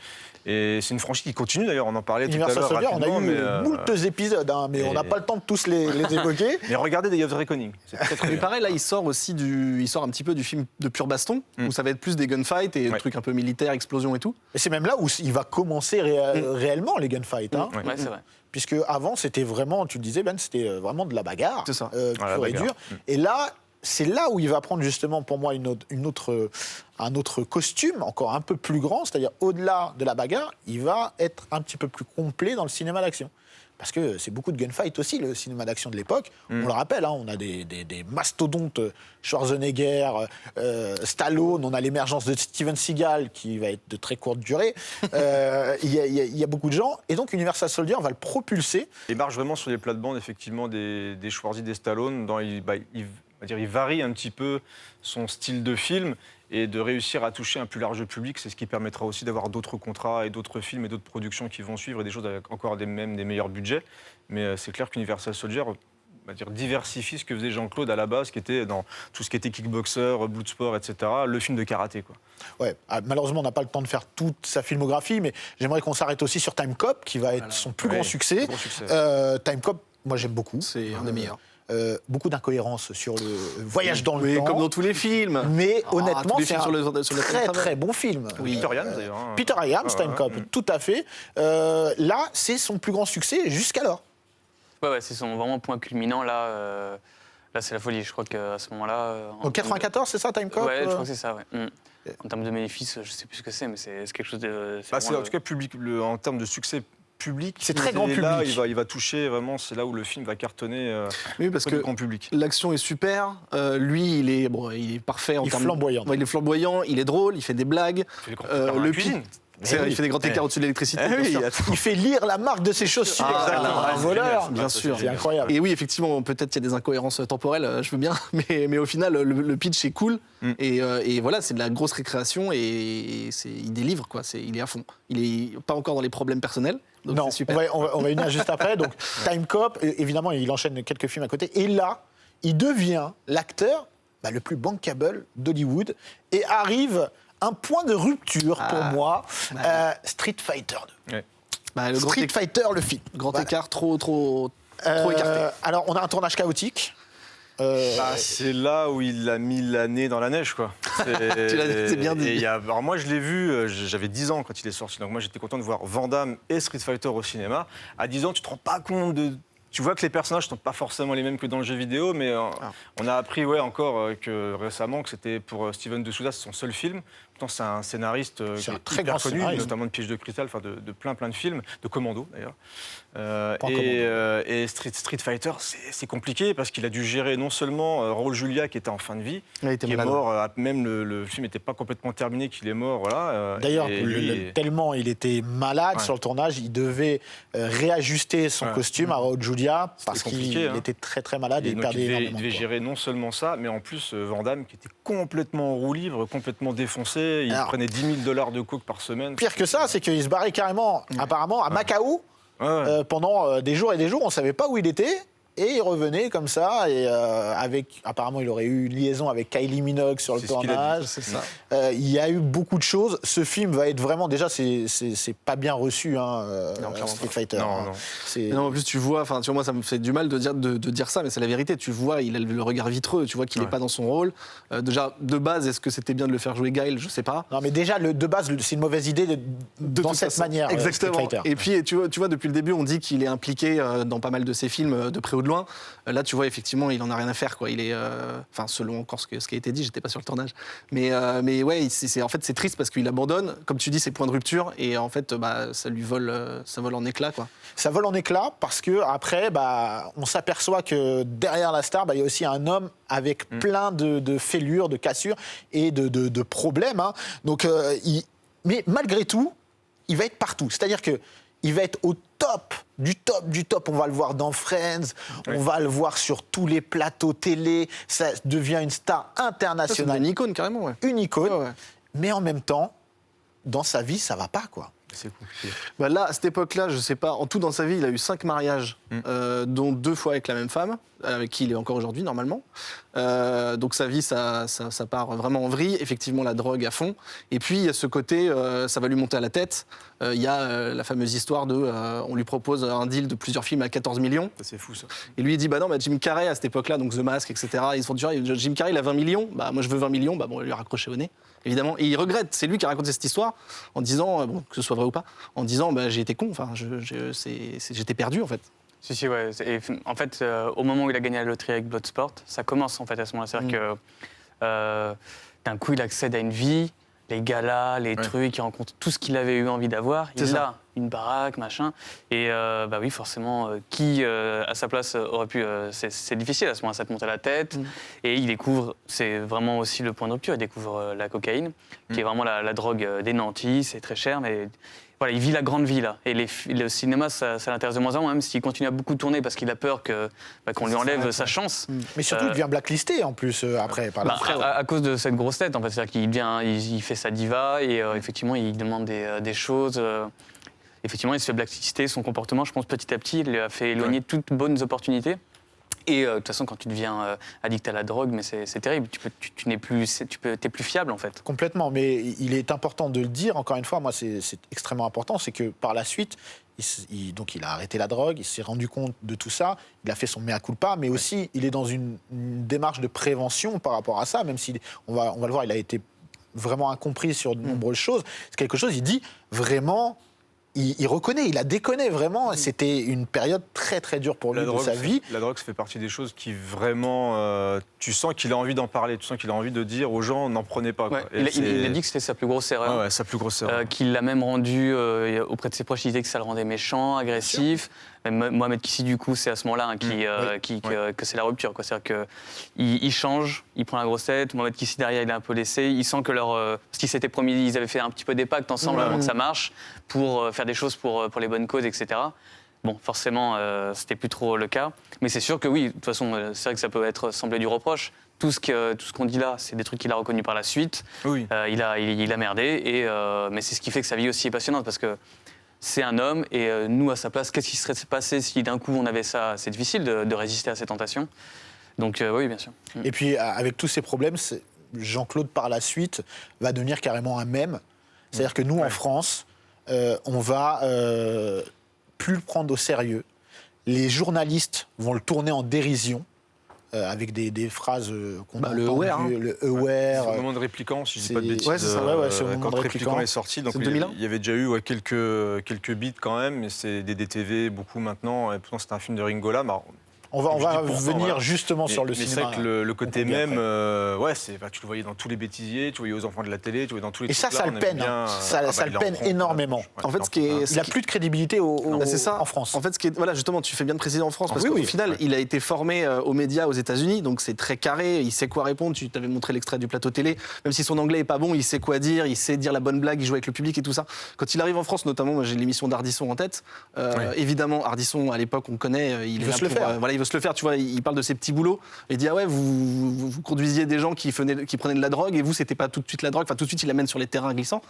[SPEAKER 4] Et c'est une franchise qui continue d'ailleurs, on en parlait tout à
[SPEAKER 1] Universal
[SPEAKER 4] l'heure
[SPEAKER 1] Soldier, on a
[SPEAKER 4] rapidement.
[SPEAKER 1] eu moultes épisodes, mais on n'a pas le temps de tous les évoquer.
[SPEAKER 4] Mais regardez Day of the Reckoning, c'est très très
[SPEAKER 3] Mais
[SPEAKER 4] bien.
[SPEAKER 3] pareil, là, il sort un petit peu du film de pur baston, où ça va être plus des gunfights et des trucs un peu militaires, explosions et tout.
[SPEAKER 1] Et c'est même là où il va commencer réellement les gunfights.
[SPEAKER 2] Ouais, c'est vrai.
[SPEAKER 1] Puisque avant, c'était vraiment, tu le disais, Ben, c'était vraiment de la bagarre.
[SPEAKER 3] C'est ça.
[SPEAKER 1] Pure et dure. Et là, c'est là où il va prendre justement pour moi un autre costume, encore un peu plus grand, c'est-à-dire au-delà de la bagarre, il va être un petit peu plus complet dans le cinéma d'action. Parce que c'est beaucoup de gunfight aussi, le cinéma d'action de l'époque. On le rappelle, on a des mastodontes, Schwarzenegger, Stallone, on a l'émergence de Steven Seagal, qui va être de très courte durée. Il y a beaucoup de gens. Et donc Universal Soldier va le propulser.
[SPEAKER 4] Il marche vraiment sur les plates-bandes, effectivement, des Schwarzy, des Stallone. Il varie un petit peu son style de film. et de réussir à toucher un plus large public. C'est ce qui permettra aussi d'avoir d'autres contrats et d'autres films et d'autres productions qui vont suivre, et des choses avec encore des meilleurs budgets. Mais c'est clair qu'Universal Soldier, on va dire, diversifie ce que faisait Jean-Claude à la base, qui était dans tout ce qui était kickboxer, Bloodsport, etc., le film de karaté, quoi.
[SPEAKER 1] Ouais, malheureusement, on n'a pas le temps de faire toute sa filmographie, mais j'aimerais qu'on s'arrête aussi sur Time Cop, qui va être son plus grand succès.
[SPEAKER 4] Gros succès.
[SPEAKER 1] Time Cop, moi j'aime beaucoup.
[SPEAKER 3] C'est un des meilleurs.
[SPEAKER 1] Beaucoup d'incohérences sur le voyage dans le
[SPEAKER 3] Oui,
[SPEAKER 1] temps.
[SPEAKER 3] comme dans tous les films.
[SPEAKER 1] Mais
[SPEAKER 3] tous
[SPEAKER 1] honnêtement,
[SPEAKER 3] les
[SPEAKER 1] c'est
[SPEAKER 3] films
[SPEAKER 1] un
[SPEAKER 3] sur le
[SPEAKER 1] très
[SPEAKER 3] travail.
[SPEAKER 1] très bon film.
[SPEAKER 3] Oui.
[SPEAKER 4] Peter Iams, d'ailleurs. Hein.
[SPEAKER 1] Peter Iams,
[SPEAKER 4] Ouais,
[SPEAKER 1] Time Cop, tout à fait. Là, c'est son plus grand succès jusqu'alors.
[SPEAKER 2] Ouais, c'est son vraiment point culminant là. Là, c'est la folie. Je crois qu'à ce moment-là.
[SPEAKER 1] En 94, c'est ça, Time Cop
[SPEAKER 2] Ouais, je crois que c'est ça, ouais. En termes de bénéfices, je sais plus ce que c'est, mais c'est quelque chose de.
[SPEAKER 4] Bah,
[SPEAKER 2] vraiment
[SPEAKER 4] en tout cas, public, en termes de succès public,
[SPEAKER 1] C'est très grand
[SPEAKER 4] là,
[SPEAKER 1] public.
[SPEAKER 4] il va toucher vraiment, c'est là où le film va cartonner
[SPEAKER 3] Oui, parce
[SPEAKER 4] auprès
[SPEAKER 3] que
[SPEAKER 4] du grand public.
[SPEAKER 3] l'action est super. Lui, il est parfait en
[SPEAKER 1] Il est
[SPEAKER 3] termes.
[SPEAKER 1] flamboyant.
[SPEAKER 3] Ouais, il est flamboyant, il est drôle, il fait des blagues.
[SPEAKER 4] Il fait des grands écarts dans la
[SPEAKER 3] le
[SPEAKER 4] cuisine.
[SPEAKER 3] C'est vrai,
[SPEAKER 1] oui.
[SPEAKER 3] il fait des grands écarts au-dessus de l'électricité. bien sûr.
[SPEAKER 1] Il fait lire la marque de ses chaussures à un voleur.
[SPEAKER 3] Bien sûr.
[SPEAKER 1] C'est incroyable.
[SPEAKER 3] Et oui, effectivement, peut-être qu'il y a des incohérences temporelles, je veux bien, mais au final, le pitch est cool. Et voilà, c'est de la grosse récréation et il délivre, quoi. Il est à fond. Il est pas encore dans les problèmes personnels, donc
[SPEAKER 1] Non,
[SPEAKER 3] c'est super.
[SPEAKER 1] on va y venir juste après. Donc, Time Cop, évidemment, il enchaîne quelques films à côté. Et là, il devient l'acteur le plus bankable d'Hollywood et arrive un point de rupture pour moi, Street Fighter 2.
[SPEAKER 4] Ouais.
[SPEAKER 3] Bah, le
[SPEAKER 1] Street Fighter, le film.
[SPEAKER 3] grand
[SPEAKER 1] Voilà.
[SPEAKER 3] écart, trop écarté.
[SPEAKER 1] Alors, on a un tournage chaotique.
[SPEAKER 4] Bah, c'est là où il a mis l'année dans la neige, quoi.
[SPEAKER 3] C'est bien dit.
[SPEAKER 4] Et alors moi, je l'ai vu, j'avais 10 ans quand il est sorti, donc moi j'étais content de voir Van Damme et Street Fighter au cinéma. À 10 ans, tu te rends pas compte de... Tu vois que les personnages ne sont pas forcément les mêmes que dans le jeu vidéo, mais on a appris que récemment que c'était pour Steven de Souza, c'est son seul film. Pourtant, c'est un scénariste qui
[SPEAKER 1] un
[SPEAKER 4] est
[SPEAKER 1] très
[SPEAKER 4] hyper
[SPEAKER 1] grand
[SPEAKER 4] connu,
[SPEAKER 1] scénariste.
[SPEAKER 4] notamment de Piège de cristal, enfin de plein de films, de Commando d'ailleurs.
[SPEAKER 1] Pas
[SPEAKER 4] Et Street Fighter, c'est compliqué parce qu'il a dû gérer non seulement Raoul Julia qui était en fin de vie,
[SPEAKER 3] Il était
[SPEAKER 4] qui est
[SPEAKER 3] malade.
[SPEAKER 4] mort, même le film n'était pas complètement terminé, qu'il est mort, voilà.
[SPEAKER 1] D'ailleurs,
[SPEAKER 4] Et lui,
[SPEAKER 1] tellement il était malade sur le tournage, il devait réajuster son costume à Raoul Julia parce qu'il
[SPEAKER 4] compliqué, hein.
[SPEAKER 1] était très très malade et il
[SPEAKER 4] donc,
[SPEAKER 1] perdait
[SPEAKER 4] il devait
[SPEAKER 1] énormément de poids.
[SPEAKER 4] gérer non seulement ça, mais en plus Van Damme qui était complètement en roue libre, complètement défoncé. Il
[SPEAKER 1] Alors,
[SPEAKER 4] prenait $10 000 de coke par semaine.
[SPEAKER 1] Pire que ça, c'est qu'il se barrait carrément, apparemment, à Macao
[SPEAKER 4] Ouais.
[SPEAKER 1] pendant des jours et des jours. On ne savait pas où il était. Et il revenait comme ça, et apparemment il aurait eu une liaison avec Kylie Minogue sur le
[SPEAKER 4] C'est ce qu'il a dit,
[SPEAKER 1] tournage.
[SPEAKER 3] C'est ça.
[SPEAKER 1] Il y a eu beaucoup de choses. Ce film va être vraiment, déjà, c'est pas bien reçu, Street Fighter.
[SPEAKER 4] Non, non.
[SPEAKER 1] C'est-
[SPEAKER 3] Non, en plus, tu vois, moi, ça me fait du mal de dire ça, mais c'est la vérité. Tu vois, il a le regard vitreux, tu vois qu'il n'est pas dans son rôle. Déjà, de base, est-ce que c'était bien de le faire jouer Guile? Je sais pas.
[SPEAKER 1] Non, mais déjà, de base, c'est une mauvaise idée dans
[SPEAKER 3] toute
[SPEAKER 1] cette
[SPEAKER 3] façon.
[SPEAKER 1] manière.
[SPEAKER 3] Exactement.
[SPEAKER 1] Street Fighter.
[SPEAKER 3] Et puis, tu vois, depuis le début, on dit qu'il est impliqué dans pas mal de ses films, de près ou de loin. Là, tu vois, effectivement, il en a rien à faire, quoi. Il est, enfin, selon encore ce qui a été dit, j'étais pas sur le tournage. Mais ouais, en fait, c'est triste parce qu'il abandonne, comme tu dis, ses points de rupture, et en fait, ça vole en éclats, quoi.
[SPEAKER 1] Ça vole en éclats parce que après, on s'aperçoit que derrière la star, il y a aussi un homme avec plein de fêlures, de cassures et de problèmes, hein. Donc, mais malgré tout, il va être partout. C'est-à-dire que il va être au top du top du top. On va le voir dans Friends, on va le voir sur tous les plateaux télé. Ça devient une star
[SPEAKER 3] C'est
[SPEAKER 1] internationale,
[SPEAKER 3] une icône, carrément, ouais.
[SPEAKER 1] une icône.
[SPEAKER 3] Ouais, ouais.
[SPEAKER 1] Mais en même temps, dans sa vie, ça va pas, quoi.
[SPEAKER 4] C'est compliqué.
[SPEAKER 3] Bah là, à cette époque-là, je sais pas, en tout dans sa vie, il a eu 5 mariages, dont 2 fois avec la même femme, avec qui il est encore aujourd'hui, normalement. Donc sa vie, ça part vraiment en vrille, effectivement la drogue à fond. Et puis il y a ce côté, ça va lui monter à la tête. Il y a la fameuse histoire de, on lui propose un deal de plusieurs films à 14 millions.
[SPEAKER 4] Ça, c'est fou, ça.
[SPEAKER 3] Et lui, il dit, bah non, Jim Carrey, à cette époque-là, donc The Mask, etc., ils se font dire, Jim Carrey, il a 20 millions, bah moi je veux 20 millions, bah bon, il lui a raccroché au nez, évidemment. Et il regrette, c'est lui qui a raconté cette histoire, en disant, bon, que ce soit vrai ou pas, en disant, bah j'ai été con, enfin, j'étais perdu, en fait.
[SPEAKER 2] Si, ouais. Et, en fait, au moment où il a gagné la loterie avec Bloodsport, ça commence en fait à ce moment-là. C'est-à-dire que d'un coup, il accède à une vie, les galas, les trucs, il rencontre tout ce qu'il avait eu envie d'avoir. Il
[SPEAKER 3] C'est
[SPEAKER 2] l'a.
[SPEAKER 3] ça.
[SPEAKER 2] une baraque, machin. Et bah oui, forcément, qui à sa place aurait pu. C'est difficile à ce moment-là, ça te monte à la tête. Et il découvre, c'est vraiment aussi le point de rupture, il découvre la cocaïne, qui est vraiment la drogue des nantis, c'est très cher, mais. Voilà, il vit la grande vie là. Et le cinéma, ça l'intéresse de moins en moins, même s'il continue à beaucoup tourner parce qu'il a peur qu'on lui enlève sa chance.
[SPEAKER 1] Mais surtout, il devient blacklisté en plus après. Par la
[SPEAKER 2] à cause de cette grosse tête, en fait. C'est-à-dire qu'il il fait sa diva et effectivement, il demande des choses. Effectivement, il se fait blacklister. Son comportement, je pense, petit à petit, il lui a fait éloigner de toutes bonnes opportunités. Et de toute façon, quand tu deviens addict à la drogue, mais c'est terrible. Tu n'es plus, t'es plus fiable en fait.
[SPEAKER 1] Complètement, mais il est important de le dire. Encore une fois, moi, c'est extrêmement important, c'est que par la suite, donc il a arrêté la drogue, il s'est rendu compte de tout ça, il a fait son mea culpa, mais aussi il est dans une démarche de prévention par rapport à ça, même si on va le voir, il a été vraiment incompris sur de nombreuses choses. C'est quelque chose, il dit vraiment. Il reconnaît, il a déconné vraiment. C'était une période très très dure pour lui de sa vie.
[SPEAKER 4] La drogue, ça fait partie des choses qui vraiment, tu sens qu'il a envie d'en parler, tu sens qu'il a envie de dire aux gens, n'en prenez pas.
[SPEAKER 2] Ouais, il a dit que c'était sa plus grosse erreur.
[SPEAKER 4] Ouais, sa plus grosse erreur.
[SPEAKER 2] Qu'il l'a même rendu auprès de ses proches, il disait que ça le rendait méchant, agressif. Même Mohamed Kissi, du coup, c'est à ce moment-là que c'est la rupture. C'est-à-dire qu'il change, il prend la grosse tête. Mohamed Kissi, derrière, il est un peu laissé. Il sent que parce qu'ils s'étaient promis, ils avaient fait un petit peu des pactes ensemble avant que ça marche, pour faire des choses pour les bonnes causes, etc. Bon, forcément, c'était plus trop le cas. Mais c'est sûr que oui, de toute façon, c'est vrai que ça peut sembler du reproche. Tout ce qu'on dit là, c'est des trucs qu'il a reconnus par la suite.
[SPEAKER 4] Oui.
[SPEAKER 2] Il a merdé, mais c'est ce qui fait que sa vie aussi est passionnante, parce que c'est un homme, et nous, à sa place, qu'est-ce qui serait passé si d'un coup on avait ça? C'est difficile de résister à ces tentations. Donc oui, bien sûr.
[SPEAKER 1] Et puis, avec tous ces problèmes, Jean-Claude, par la suite, va devenir carrément un mème. C'est-à-dire que nous, en France, on va plus le prendre au sérieux. Les journalistes vont le tourner en dérision. Avec des phrases qu'on a
[SPEAKER 3] le
[SPEAKER 1] entendues,
[SPEAKER 3] aware, hein.
[SPEAKER 1] Le aware.
[SPEAKER 4] C'est au moment de Répliquant, si je dis pas de bêtises.
[SPEAKER 1] Ouais, c'est ça, c'est au moment
[SPEAKER 4] quand
[SPEAKER 1] de
[SPEAKER 4] Répliquant est sorti, donc
[SPEAKER 3] C'est 2001.
[SPEAKER 4] il y avait déjà eu quelques beats quand même, mais c'est des DTV beaucoup maintenant. Et pourtant, c'était un film de Ringo Lam. Alors,
[SPEAKER 1] On va
[SPEAKER 4] pourtant,
[SPEAKER 1] venir
[SPEAKER 4] voilà.
[SPEAKER 1] justement sur le
[SPEAKER 4] mais
[SPEAKER 1] cinéma.
[SPEAKER 4] c'est vrai que le côté
[SPEAKER 1] on comprend
[SPEAKER 4] même, tu le voyais dans tous les bêtisiers, tu voyais aux enfants de la télé, tu voyais dans tous les
[SPEAKER 1] Et ça,
[SPEAKER 4] trucs
[SPEAKER 1] ça
[SPEAKER 4] là,
[SPEAKER 1] le
[SPEAKER 4] on
[SPEAKER 1] peine.
[SPEAKER 4] aime bien,
[SPEAKER 1] Ça le
[SPEAKER 4] il en
[SPEAKER 1] peine
[SPEAKER 4] prend,
[SPEAKER 1] énormément.
[SPEAKER 4] ouais,
[SPEAKER 3] En fait,
[SPEAKER 1] Il n'a plus de crédibilité
[SPEAKER 3] C'est ça.
[SPEAKER 1] en France.
[SPEAKER 3] En fait, voilà, justement, tu fais bien de préciser en France, parce
[SPEAKER 1] oui,
[SPEAKER 3] qu'au
[SPEAKER 1] oui.
[SPEAKER 3] final, il a été formé aux médias aux États-Unis, donc c'est très carré, il sait quoi répondre. Tu t'avais montré l'extrait du plateau télé, même si son anglais est pas bon, il sait quoi dire, il sait dire la bonne blague, il joue avec le public et tout ça. Quand il arrive en France, notamment, moi j'ai l'émission d'Ardisson en tête. Évidemment, Ardisson, à l'époque, on connaît, il veut se le faire. Voilà, il veut se le faire. Tu vois, il parle de ses petits boulots. Il dit vous conduisiez des gens qui prenaient de la drogue, et vous, c'était pas tout de suite la drogue. Enfin, tout de suite, il l'amène sur les terrains glissants.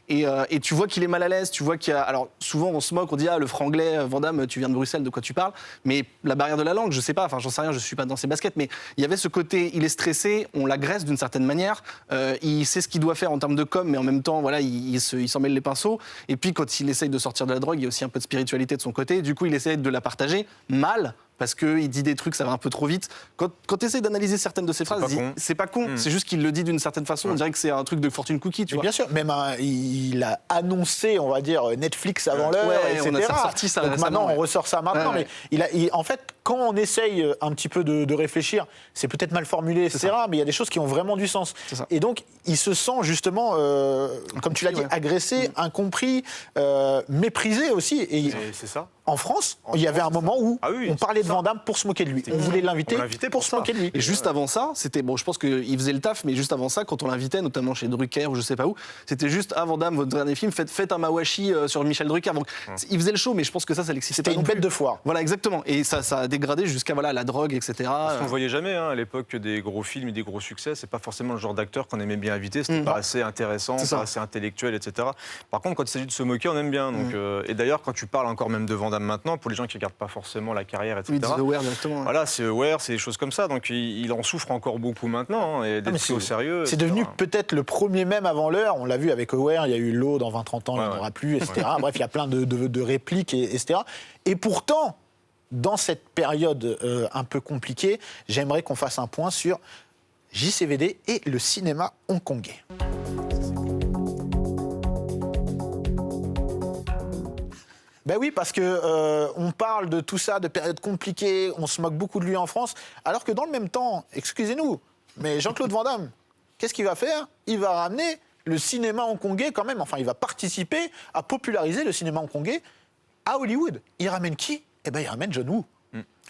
[SPEAKER 3] Et tu vois qu'il est mal à l'aise. Tu vois qu'il y a. Alors, souvent, on se moque, on dit le franglais, Van Damme, tu viens de Bruxelles, de quoi tu parles? Mais la barrière de la langue, je sais pas. Enfin, j'en sais rien, je suis pas dans ses baskets. Mais il y avait ce côté, il est stressé, on l'agresse d'une certaine manière. Il sait ce qu'il doit faire en termes de com, mais en même temps, voilà, il s'en mêle les pinceaux. Et puis, quand il essaye de sortir de la drogue, il y a aussi un peu de spiritualité de son côté. Du coup, il essaie de la partager mal, parce qu'il dit des trucs, ça va un peu trop vite. Quand tu essaies d'analyser certaines de ses phrases, c'est pas con, c'est juste qu'il le dit d'une certaine façon. On dirait que c'est un truc de fortune cookie, tu vois.
[SPEAKER 1] Bien sûr, même il a annoncé, on va dire, Netflix avant l'heure, etc.
[SPEAKER 3] On a ressorti ça.
[SPEAKER 1] Donc maintenant, on ressort ça maintenant. Mais en fait, quand on essaye un petit peu de réfléchir, c'est peut-être mal formulé, etc. Mais il y a des choses qui ont vraiment du sens. Et donc, il se sent justement, comme tu l'as dit, agressé, incompris, méprisé aussi. Et
[SPEAKER 4] c'est ça.
[SPEAKER 1] En France, il y avait un moment où on parlait de Van Damme pour se moquer de lui. On voulait l'inviter pour se moquer de lui.
[SPEAKER 3] Et juste avant ça, c'était bon, je pense qu'il faisait le taf, mais juste avant ça, quand on l'invitait, notamment chez Drucker ou je sais pas où, c'était juste Van Damme, votre dernier film, faites un Mawashi sur Michel Drucker. Donc il faisait le show, mais je pense que ça l'excitait pas.
[SPEAKER 1] C'était une bête de foire.
[SPEAKER 3] Voilà, exactement. Et ça a dégradé jusqu'à la drogue, etc.
[SPEAKER 4] Parce qu'on le voyait jamais à l'époque, des gros films et des gros succès. C'est pas forcément le genre d'acteur qu'on aimait bien inviter. C'était pas assez intéressant, pas assez intellectuel, etc. Par contre, quand il s'agit de se moquer, on aime bien. Donc, et d'ailleurs, quand tu parles encore même de Van Damme maintenant, pour les gens qui regardent pas forcément la carrière, etc.
[SPEAKER 3] Oui, Aware directement.
[SPEAKER 4] Voilà, c'est Aware, c'est des choses comme ça. Donc il en souffre encore beaucoup maintenant, et d'être pris au sérieux.
[SPEAKER 1] C'est devenu peut-être le premier même avant l'heure. On l'a vu avec Aware, il y a eu l'eau dans 20-30 ans, il n'y en aura plus, etc. Bref, il y a plein de répliques, etc. Et pourtant, dans cette période un peu compliquée, j'aimerais qu'on fasse un point sur JCVD et le cinéma hongkongais. Ben oui, parce que on parle de tout ça, de périodes compliquées, on se moque beaucoup de lui en France, alors que dans le même temps, excusez-nous, mais Jean-Claude Van Damme, qu'est-ce qu'il va faire? Il va ramener le cinéma hongkongais quand même. Enfin, il va participer à populariser le cinéma hongkongais à Hollywood. Il ramène qui ? Eh bien, il ramène John Woo.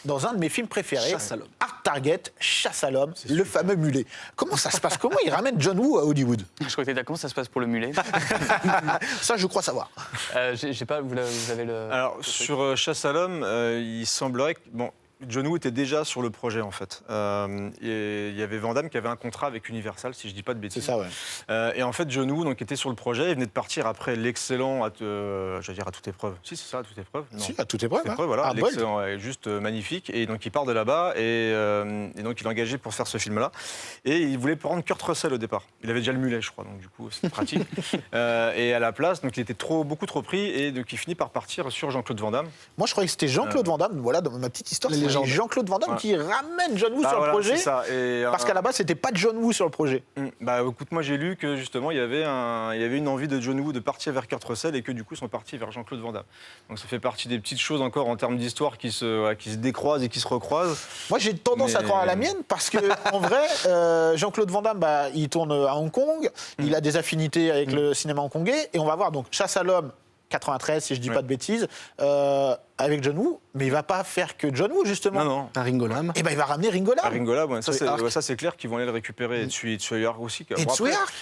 [SPEAKER 1] Dans un de mes films préférés,
[SPEAKER 3] Chasse à l'homme.
[SPEAKER 1] Art Target, Chasse à l'homme, le fameux mulet. Comment ça se passe ? Comment il ramène John Woo à Hollywood ?
[SPEAKER 2] Je crois que t'es d'accord, comment ça se passe pour le mulet?
[SPEAKER 1] Ça, je crois savoir.
[SPEAKER 2] J'ai pas, vous avez le...
[SPEAKER 4] Alors, sur Chasse à l'homme, il semblerait que. Bon, John Woo était déjà sur le projet, en fait. Et il y avait Van Damme qui avait un contrat avec Universal, si je ne dis pas de bêtises.
[SPEAKER 1] C'est ça, ouais.
[SPEAKER 4] Et en fait, John Woo donc, était sur le projet. Il venait de partir après l'excellent, je veux dire, à toute épreuve. Si, c'est ça, à toute épreuve. Non.
[SPEAKER 1] Si, à toute épreuve.
[SPEAKER 4] Toute
[SPEAKER 1] hein.
[SPEAKER 4] épreuve, voilà.
[SPEAKER 1] Hardboiled.
[SPEAKER 4] L'excellent, ouais, juste magnifique. Et donc, il part de là-bas. Et donc, il est engagé pour faire ce film-là. Et il voulait prendre Kurt Russell au départ. Il avait déjà le mulet, je crois. Donc, du coup, c'était pratique. Et à la place, donc, il était beaucoup trop pris. Et donc, il finit par partir sur Jean-Claude Van Damme.
[SPEAKER 1] Moi, je croyais que c'était Jean-Claude Van Damme. Voilà, dans ma petite histoire,
[SPEAKER 3] Les
[SPEAKER 1] c'est
[SPEAKER 3] légendes.
[SPEAKER 1] Jean-Claude Van Damme qui ramène John Woo
[SPEAKER 4] Bah,
[SPEAKER 1] sur
[SPEAKER 4] voilà,
[SPEAKER 1] le projet.
[SPEAKER 4] c'est ça. Et,
[SPEAKER 1] Parce qu'à la base, c'était pas John Woo sur le projet.
[SPEAKER 4] Bah écoute, moi j'ai lu que justement il y avait une envie de John Woo de partir vers Kurt Russell et que du coup ils sont partis vers Jean-Claude Van Damme. Donc ça fait partie des petites choses encore en termes d'histoire qui se décroisent et qui se recroisent.
[SPEAKER 1] Moi, j'ai tendance à
[SPEAKER 4] Mais-
[SPEAKER 1] croire à la mienne parce que, en vrai, Jean-Claude Van Damme, bah, il tourne à Hong Kong. Il a des affinités avec le cinéma hongkongais. Et on va voir donc Chasse à l'homme, 93, si je dis
[SPEAKER 4] Ouais.
[SPEAKER 1] pas de bêtises, avec John Woo. Mais il va pas faire que John Woo, justement.
[SPEAKER 4] Non.
[SPEAKER 3] Un Ringo Lam.
[SPEAKER 1] Et ben, il va ramener Ringo Lam.
[SPEAKER 4] À Ringola, ouais, ça
[SPEAKER 3] Tsui Hark.
[SPEAKER 4] c'est clair qu'ils vont aller le récupérer. Et Tsui Hark aussi.
[SPEAKER 1] Et
[SPEAKER 4] Bon,
[SPEAKER 1] Tsui
[SPEAKER 4] après,
[SPEAKER 1] Hark.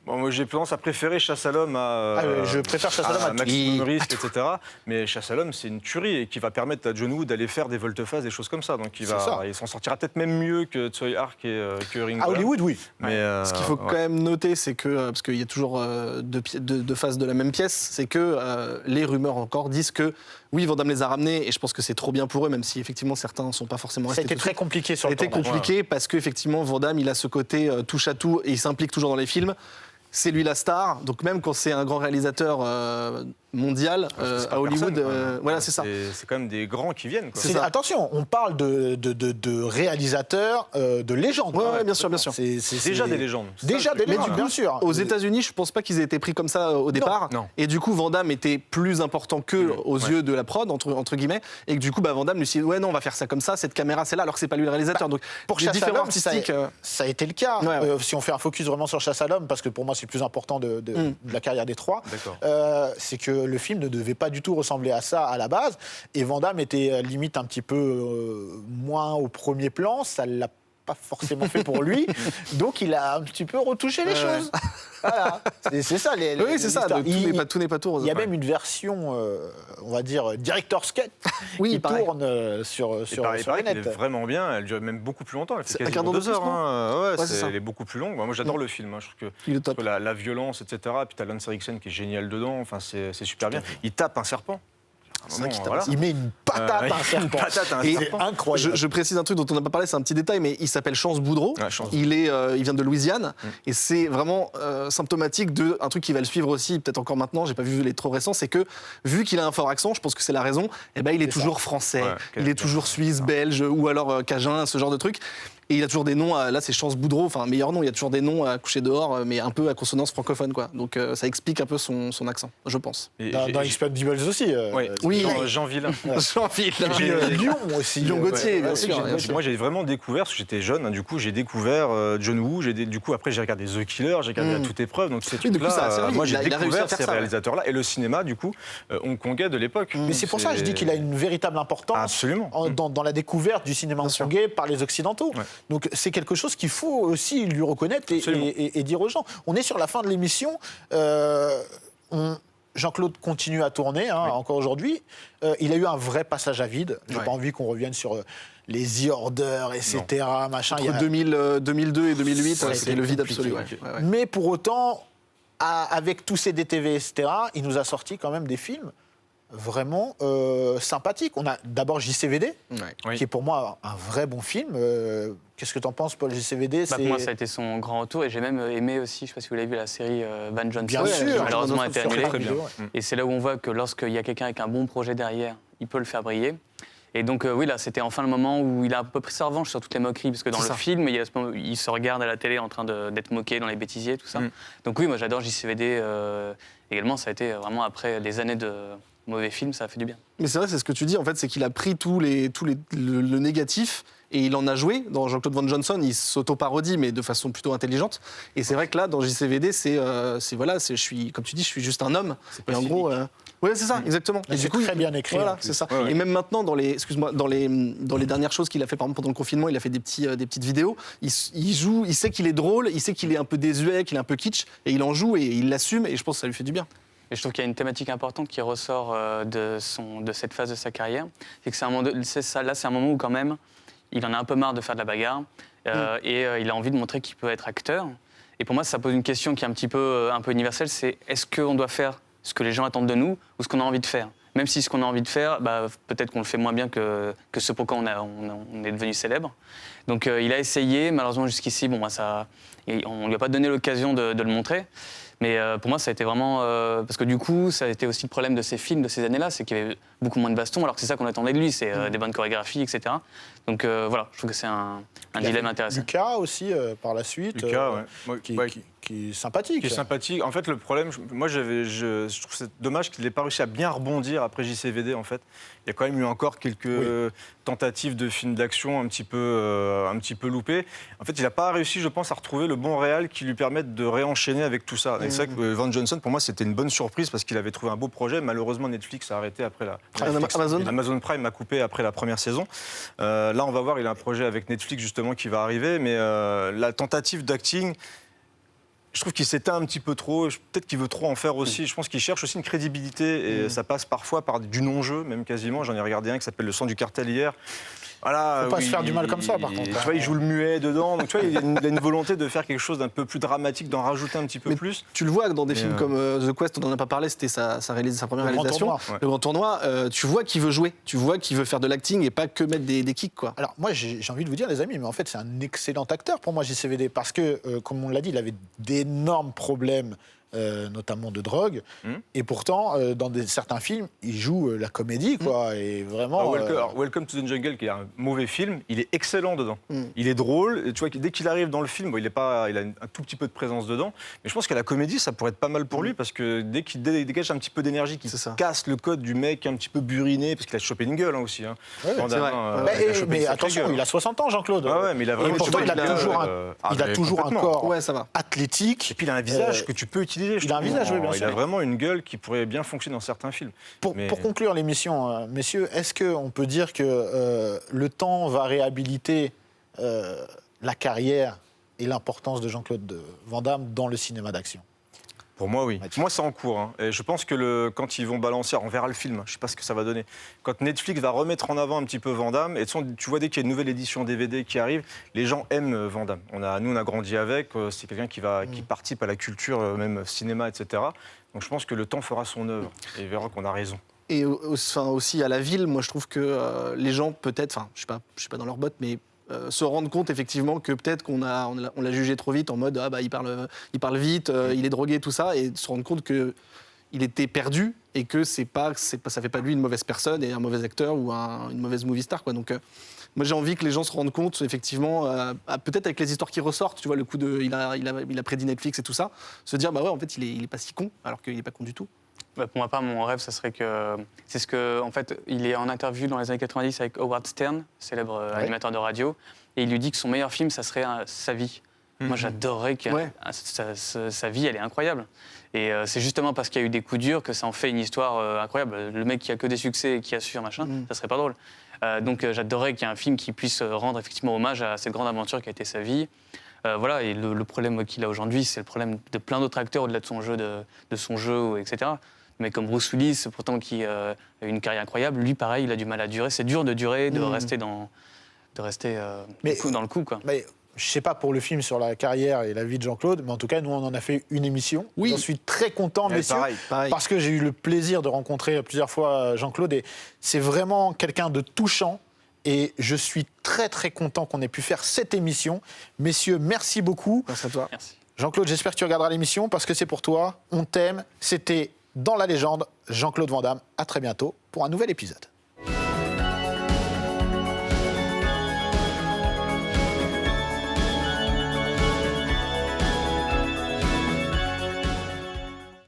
[SPEAKER 4] bon, moi j'ai tendance à préférer Chasse à l'homme à.
[SPEAKER 1] Je préfère Chasse à l'homme à tout.
[SPEAKER 4] Maximum Risque, etc. Mais Chasse à l'homme, c'est une tuerie et qui va permettre à John Woo d'aller faire des volte-face, des choses comme ça. Donc
[SPEAKER 1] C'est ça.
[SPEAKER 4] il s'en sortira peut-être même mieux que Tsui Hark et que Ringola.
[SPEAKER 1] À Hollywood, oui.
[SPEAKER 4] Mais,
[SPEAKER 3] Ce qu'il faut quand même noter, c'est que, parce qu'il y a toujours deux faces de la même pièce, c'est que les rumeurs encore disent que oui, Van Damme les a ramenés, et je pense que c'est trop bien pour eux, même si effectivement certains ne sont pas forcément
[SPEAKER 1] Ça a
[SPEAKER 3] restés.
[SPEAKER 1] été
[SPEAKER 3] tout de
[SPEAKER 1] très
[SPEAKER 3] suite.
[SPEAKER 1] compliqué sur
[SPEAKER 3] Ça a
[SPEAKER 1] le
[SPEAKER 3] été
[SPEAKER 1] tournage.
[SPEAKER 3] compliqué parce qu'effectivement, Van Damme, il a ce côté touche à tout et il s'implique toujours dans les films. C'est lui la star, donc même quand c'est un grand réalisateur mondial
[SPEAKER 4] C'est pas
[SPEAKER 3] à Hollywood,
[SPEAKER 4] personne, quoi.
[SPEAKER 3] voilà, c'est ça.
[SPEAKER 4] C'est quand même des grands qui viennent. Quoi.
[SPEAKER 3] C'est ça.
[SPEAKER 1] Attention, on parle de réalisateurs de légende.
[SPEAKER 3] Ouais, bien sûr, bien sûr.
[SPEAKER 1] C'est
[SPEAKER 4] Déjà des légendes. C'est
[SPEAKER 1] Déjà
[SPEAKER 4] ça, le
[SPEAKER 1] des
[SPEAKER 4] truc.
[SPEAKER 1] légendes, bien sûr.
[SPEAKER 3] Aux États-Unis, je pense pas qu'ils aient été pris comme ça au départ.
[SPEAKER 4] non.
[SPEAKER 3] Et du coup, Van Damme était plus important qu'eux aux yeux de la prod, entre guillemets. Et que du coup, Van Damme lui dit ouais, non, on va faire ça comme ça, cette caméra, c'est là, alors que c'est pas lui le réalisateur. Donc,
[SPEAKER 1] Pour
[SPEAKER 3] les
[SPEAKER 1] Chasse à
[SPEAKER 3] différents
[SPEAKER 1] l'homme,
[SPEAKER 3] artistiques.
[SPEAKER 1] ça a été le cas.
[SPEAKER 3] Ouais, ouais.
[SPEAKER 1] Si on fait un focus vraiment sur Chasse à l'homme, parce que pour moi c'est plus important de la carrière des trois,
[SPEAKER 4] D'accord.
[SPEAKER 1] c'est que le film ne devait pas du tout ressembler à ça à la base. Et Van Damme était limite un petit peu moins au premier plan. Ça l'a pas forcément fait pour lui. Donc il a un petit peu retouché les choses. Voilà. C'est ça.
[SPEAKER 3] Oui, c'est ça.
[SPEAKER 1] l'histoire.
[SPEAKER 3] Tout n'est pas tout rose.
[SPEAKER 1] Il y a même une version, on va dire, director's cut
[SPEAKER 3] Oui,
[SPEAKER 1] qui
[SPEAKER 3] pareil.
[SPEAKER 1] tourne sur
[SPEAKER 4] Il paraît
[SPEAKER 1] le
[SPEAKER 4] qu'elle est
[SPEAKER 1] net.
[SPEAKER 4] vraiment bien, elle dure même beaucoup plus longtemps, elle fait
[SPEAKER 3] C'est un
[SPEAKER 4] quasiment
[SPEAKER 3] quart d'heure
[SPEAKER 4] 2 heures.
[SPEAKER 3] de plus,
[SPEAKER 4] Hein.
[SPEAKER 3] Ouais, c'est ça.
[SPEAKER 4] Elle est beaucoup plus longue. Moi j'adore le film, hein. Je trouve que,
[SPEAKER 3] Il est top.
[SPEAKER 4] parce que la violence, etc. Puis t'as Lance Henriksen qui est génial dedans, enfin, c'est super bien. Il tape un serpent.
[SPEAKER 3] C'est vrai qu'il tape
[SPEAKER 4] Voilà.
[SPEAKER 1] Il met une patate à un serpent.
[SPEAKER 4] Une patate à un
[SPEAKER 3] Et
[SPEAKER 1] C'est
[SPEAKER 4] serpent.
[SPEAKER 1] incroyable.
[SPEAKER 3] Je précise un truc dont on n'a pas parlé, c'est un petit détail, mais il s'appelle Chance Boudreau.
[SPEAKER 4] Ouais, Chance.
[SPEAKER 3] Il vient de Louisiane et c'est vraiment symptomatique d'un truc qui va le suivre aussi, peut-être encore maintenant. J'ai pas vu les trop récents, c'est que vu qu'il a un fort accent, je pense que c'est la raison. Et ben il est toujours français,
[SPEAKER 4] Ouais,
[SPEAKER 3] il est toujours suisse, belge ou alors cajun, ce genre de truc. Et il a toujours des noms, là c'est Chance Boudreau, enfin meilleur nom, il y a toujours des noms à coucher dehors, mais un peu à consonance francophone quoi. Donc ça explique un peu son accent, je pense.
[SPEAKER 4] Et
[SPEAKER 1] Dans
[SPEAKER 4] j'ai-
[SPEAKER 1] Expendables aussi.
[SPEAKER 4] Ouais.
[SPEAKER 3] Oui,
[SPEAKER 4] Jean Villain.
[SPEAKER 3] Jean-Philippe.
[SPEAKER 1] Puis, Lyon aussi.
[SPEAKER 3] Lyon Gauthier, bien sûr,
[SPEAKER 1] Lyon
[SPEAKER 3] bien
[SPEAKER 1] Gauthier.
[SPEAKER 3] sûr.
[SPEAKER 4] Moi, j'ai vraiment découvert, parce que j'étais jeune, hein, du coup, j'ai découvert John Woo. Du coup, après, j'ai regardé The Killer, j'ai regardé à toute épreuve. Donc, ces
[SPEAKER 3] Oui, du coup,
[SPEAKER 4] trucs-là,
[SPEAKER 3] ça a servi.
[SPEAKER 4] moi, j'ai
[SPEAKER 3] Il a réussi à
[SPEAKER 4] découvert
[SPEAKER 3] faire
[SPEAKER 4] ces
[SPEAKER 3] ça, ouais.
[SPEAKER 4] réalisateurs-là et le cinéma, du coup, hongkongais de l'époque.
[SPEAKER 1] Mais c'est pour ça que je dis qu'il a une véritable importance
[SPEAKER 4] Absolument.
[SPEAKER 1] dans la découverte du cinéma hongkongais par les Occidentaux.
[SPEAKER 4] Ouais.
[SPEAKER 1] Donc c'est quelque chose qu'il faut aussi lui reconnaître
[SPEAKER 4] Absolument.
[SPEAKER 1] et dire aux gens. On est sur la fin de l'émission. Jean-Claude continue à tourner encore aujourd'hui. Il a eu un vrai passage à vide. J'ai
[SPEAKER 3] Ouais.
[SPEAKER 1] pas envie qu'on revienne sur les orders, etc. Machin. Il y
[SPEAKER 3] Entre
[SPEAKER 1] a-
[SPEAKER 3] 2002 et 2008,
[SPEAKER 1] Ça a
[SPEAKER 3] c'était
[SPEAKER 1] été
[SPEAKER 3] le vide
[SPEAKER 1] compliqué.
[SPEAKER 3] absolu. Ouais. Ouais.
[SPEAKER 1] Mais pour autant, avec tous ces DTV, etc., il nous a sorti quand même des films vraiment sympathiques. On a d'abord JCVD,
[SPEAKER 3] Ouais.
[SPEAKER 4] Oui.
[SPEAKER 1] qui est pour moi un vrai bon film. Qu'est-ce que t'en penses, Paul, JCVD?
[SPEAKER 2] Bah, pour moi, ça a été son grand retour et j'ai même aimé aussi, je ne sais pas si vous l'avez vu, la série Van Johnson,
[SPEAKER 1] Bien
[SPEAKER 2] qui
[SPEAKER 1] sûr,
[SPEAKER 2] malheureusement a été
[SPEAKER 1] sur
[SPEAKER 2] annulée.
[SPEAKER 1] Prime Video, ouais.
[SPEAKER 2] Et c'est là où on voit que lorsqu'il y a quelqu'un avec un bon projet derrière, il peut le faire briller. Et donc, oui, là, c'était enfin le moment où il a un peu pris sa revanche sur toutes les moqueries, parce que dans
[SPEAKER 3] C'est
[SPEAKER 2] le
[SPEAKER 3] ça.
[SPEAKER 2] film, il se regarde à la télé en train d'être moqué dans les bêtisiers, tout ça. Donc, oui, moi, j'adore JCVD également. Ça a été vraiment après des années de mauvais films, ça a fait du bien.
[SPEAKER 3] Mais c'est vrai, c'est ce que tu dis, en fait, c'est qu'il a pris le négatif Et il en a joué. Dans Jean-Claude Van Johnson, il s'auto-parodie, mais de façon plutôt intelligente. Et c'est vrai que là, dans JCVD, je suis, comme tu dis, je suis juste un homme. Et en gros, oui, c'est ça, exactement.
[SPEAKER 1] Et du coup, très bien écrit.
[SPEAKER 3] Voilà, c'est ça. Et même maintenant, dans les dernières choses qu'il a fait, par exemple pendant le confinement, il a fait des petites vidéos. Il joue, il sait qu'il est drôle, il sait qu'il est un peu désuet, qu'il est un peu kitsch, et il en joue et il l'assume. Et je pense que ça lui fait du bien.
[SPEAKER 2] Et je trouve qu'il y a une thématique importante qui ressort de cette phase de sa carrière. C'est que c'est un moment où quand même, il en a un peu marre de faire de la bagarre et il a envie de montrer qu'il peut être acteur. Et pour moi, ça pose une question qui est un peu universelle, c'est est-ce qu'on doit faire ce que les gens attendent de nous ou ce qu'on a envie de faire ? Même si ce qu'on a envie de faire, peut-être qu'on le fait moins bien que ce pourquoi on est devenu célèbre. Donc il a essayé, malheureusement jusqu'ici, on ne lui a pas donné l'occasion de le montrer. Mais pour moi, ça a été vraiment... parce que du coup, ça a été aussi le problème de ces films de ces années-là, c'est qu'il y avait beaucoup moins de bastons, alors que c'est ça qu'on attendait de lui, c'est des bonnes chorégraphies, etc. Donc voilà, je trouve que c'est un dilemme intéressant.
[SPEAKER 1] Lucas aussi, par la suite,
[SPEAKER 4] Lucas,
[SPEAKER 1] qui est sympathique.
[SPEAKER 4] Qui est sympathique. En fait, le problème, je trouve que c'est dommage qu'il n'ait pas réussi à bien rebondir après JCVD, en fait. Il y a quand même eu encore quelques tentatives de films d'action un petit peu loupées. En fait, il n'a pas réussi, je pense, à retrouver le bon réal qui lui permette de réenchaîner avec tout ça. Et c'est vrai que Van Johnson, pour moi, c'était une bonne surprise parce qu'il avait trouvé un beau projet. Malheureusement, Netflix a arrêté après Amazon Prime a coupé après la première saison. Là, on va voir, il a un projet avec Netflix, justement, qui va arriver. Mais la tentative d'acting... Je trouve qu'il s'éteint un petit peu trop, peut-être qu'il veut trop en faire aussi. Je pense qu'il cherche aussi une crédibilité et ça passe parfois par du non-jeu, même quasiment. J'en ai regardé un qui s'appelle Le sang du cartel hier. Voilà,
[SPEAKER 1] faut pas se faire du mal comme ça, par contre.
[SPEAKER 4] Tu vois, il joue le muet dedans. Donc, tu vois, il a une volonté de faire quelque chose d'un peu plus dramatique, d'en rajouter un petit peu plus.
[SPEAKER 3] Tu le vois dans des films comme The Quest, on n'en a pas parlé, c'était sa première réalisation. Le Grand Tournoi, tu vois qu'il veut jouer, tu vois qu'il veut faire de l'acting et pas que mettre des kicks, quoi.
[SPEAKER 1] Alors, moi, j'ai envie de vous dire, les amis, mais en fait, c'est un excellent acteur pour moi, JCVD, parce que, comme on l'a dit, il avait d'énormes problèmes. Notamment de drogue, et pourtant, dans certains films, il joue la comédie, quoi, et vraiment...
[SPEAKER 4] Welcome to the Jungle, qui est un mauvais film, il est excellent dedans. Il est drôle, et tu vois, dès qu'il arrive dans le film, il a un tout petit peu de présence dedans, mais je pense qu'à la comédie, ça pourrait être pas mal pour lui, parce que dès qu'il dégage un petit peu d'énergie, qu'il casse le code du mec un petit peu buriné, parce qu'il a chopé une gueule aussi. Hein.
[SPEAKER 1] Ouais, mais attention, il a 60 ans, Jean-Claude.
[SPEAKER 4] Ouais, mais il a vraiment...
[SPEAKER 1] Et pourtant, il a toujours un corps athlétique.
[SPEAKER 4] Et puis il a un visage que tu peux utiliser.
[SPEAKER 1] Il a un visage, oui, bien sûr.
[SPEAKER 4] Il a vraiment une gueule qui pourrait bien fonctionner dans certains films.
[SPEAKER 1] Pour conclure l'émission, messieurs, est-ce qu'on peut dire que le temps va réhabiliter la carrière et l'importance de Jean-Claude Van Damme dans le cinéma d'action ?
[SPEAKER 4] Pour moi, oui. Pour moi, c'est en cours. Hein. Et je pense que quand ils vont balancer, on verra le film, je ne sais pas ce que ça va donner. Quand Netflix va remettre en avant un petit peu Van Damme, et tu vois, dès qu'il y a une nouvelle édition DVD qui arrive, les gens aiment Van Damme. Nous, on a grandi avec, c'est quelqu'un qui participe à la culture, même cinéma, etc. Donc je pense que le temps fera son œuvre, et il verra qu'on a raison.
[SPEAKER 3] Et aussi à la ville, moi je trouve que les gens peut-être, je suis pas dans leur botte, mais se rendre compte effectivement que peut-être on l'a jugé trop vite en mode il parle vite, il est drogué, tout ça, et se rendre compte que il était perdu et que ça fait pas de lui une mauvaise personne et un mauvais acteur ou une mauvaise movie star, quoi. Donc moi j'ai envie que les gens se rendent compte effectivement, peut-être avec les histoires qui ressortent, tu vois, le coup de il a prédit Netflix et tout ça, se dire en fait il est pas si con alors qu'il est pas con du tout.
[SPEAKER 2] Pour ma part, mon rêve, ça serait que... C'est ce que... En fait, il est en interview dans les années 90 avec Howard Stern, célèbre animateur de radio, et il lui dit que son meilleur film, ça serait sa vie. Moi, j'adorerais que sa vie, elle est incroyable. Et c'est justement parce qu'il y a eu des coups durs que ça en fait une histoire incroyable. Le mec qui a que des succès et qui assure, machin, ça serait pas drôle. Donc j'adorerais qu'il y ait un film qui puisse rendre effectivement hommage à cette grande aventure qui a été sa vie. Voilà, et le problème qu'il a aujourd'hui, c'est le problème de plein d'autres acteurs au-delà de son jeu, etc. Mais comme Bruce Willis, pourtant qui a eu une carrière incroyable, lui pareil, il a du mal à durer. C'est dur de durer, de rester dans le coup, quoi.
[SPEAKER 1] Mais je sais pas pour le film sur la carrière et la vie de Jean-Claude, mais en tout cas, nous, on en a fait une émission. Oui. J'en suis très content, messieurs, pareil. Parce que j'ai eu le plaisir de rencontrer plusieurs fois Jean-Claude, et c'est vraiment quelqu'un de touchant. Et je suis très, très content qu'on ait pu faire cette émission. Messieurs, merci beaucoup.
[SPEAKER 3] Merci à toi.
[SPEAKER 2] Merci.
[SPEAKER 1] Jean-Claude, j'espère que tu regarderas l'émission parce que c'est pour toi. On t'aime. C'était Dans la légende, Jean-Claude Van Damme. À très bientôt pour un nouvel épisode.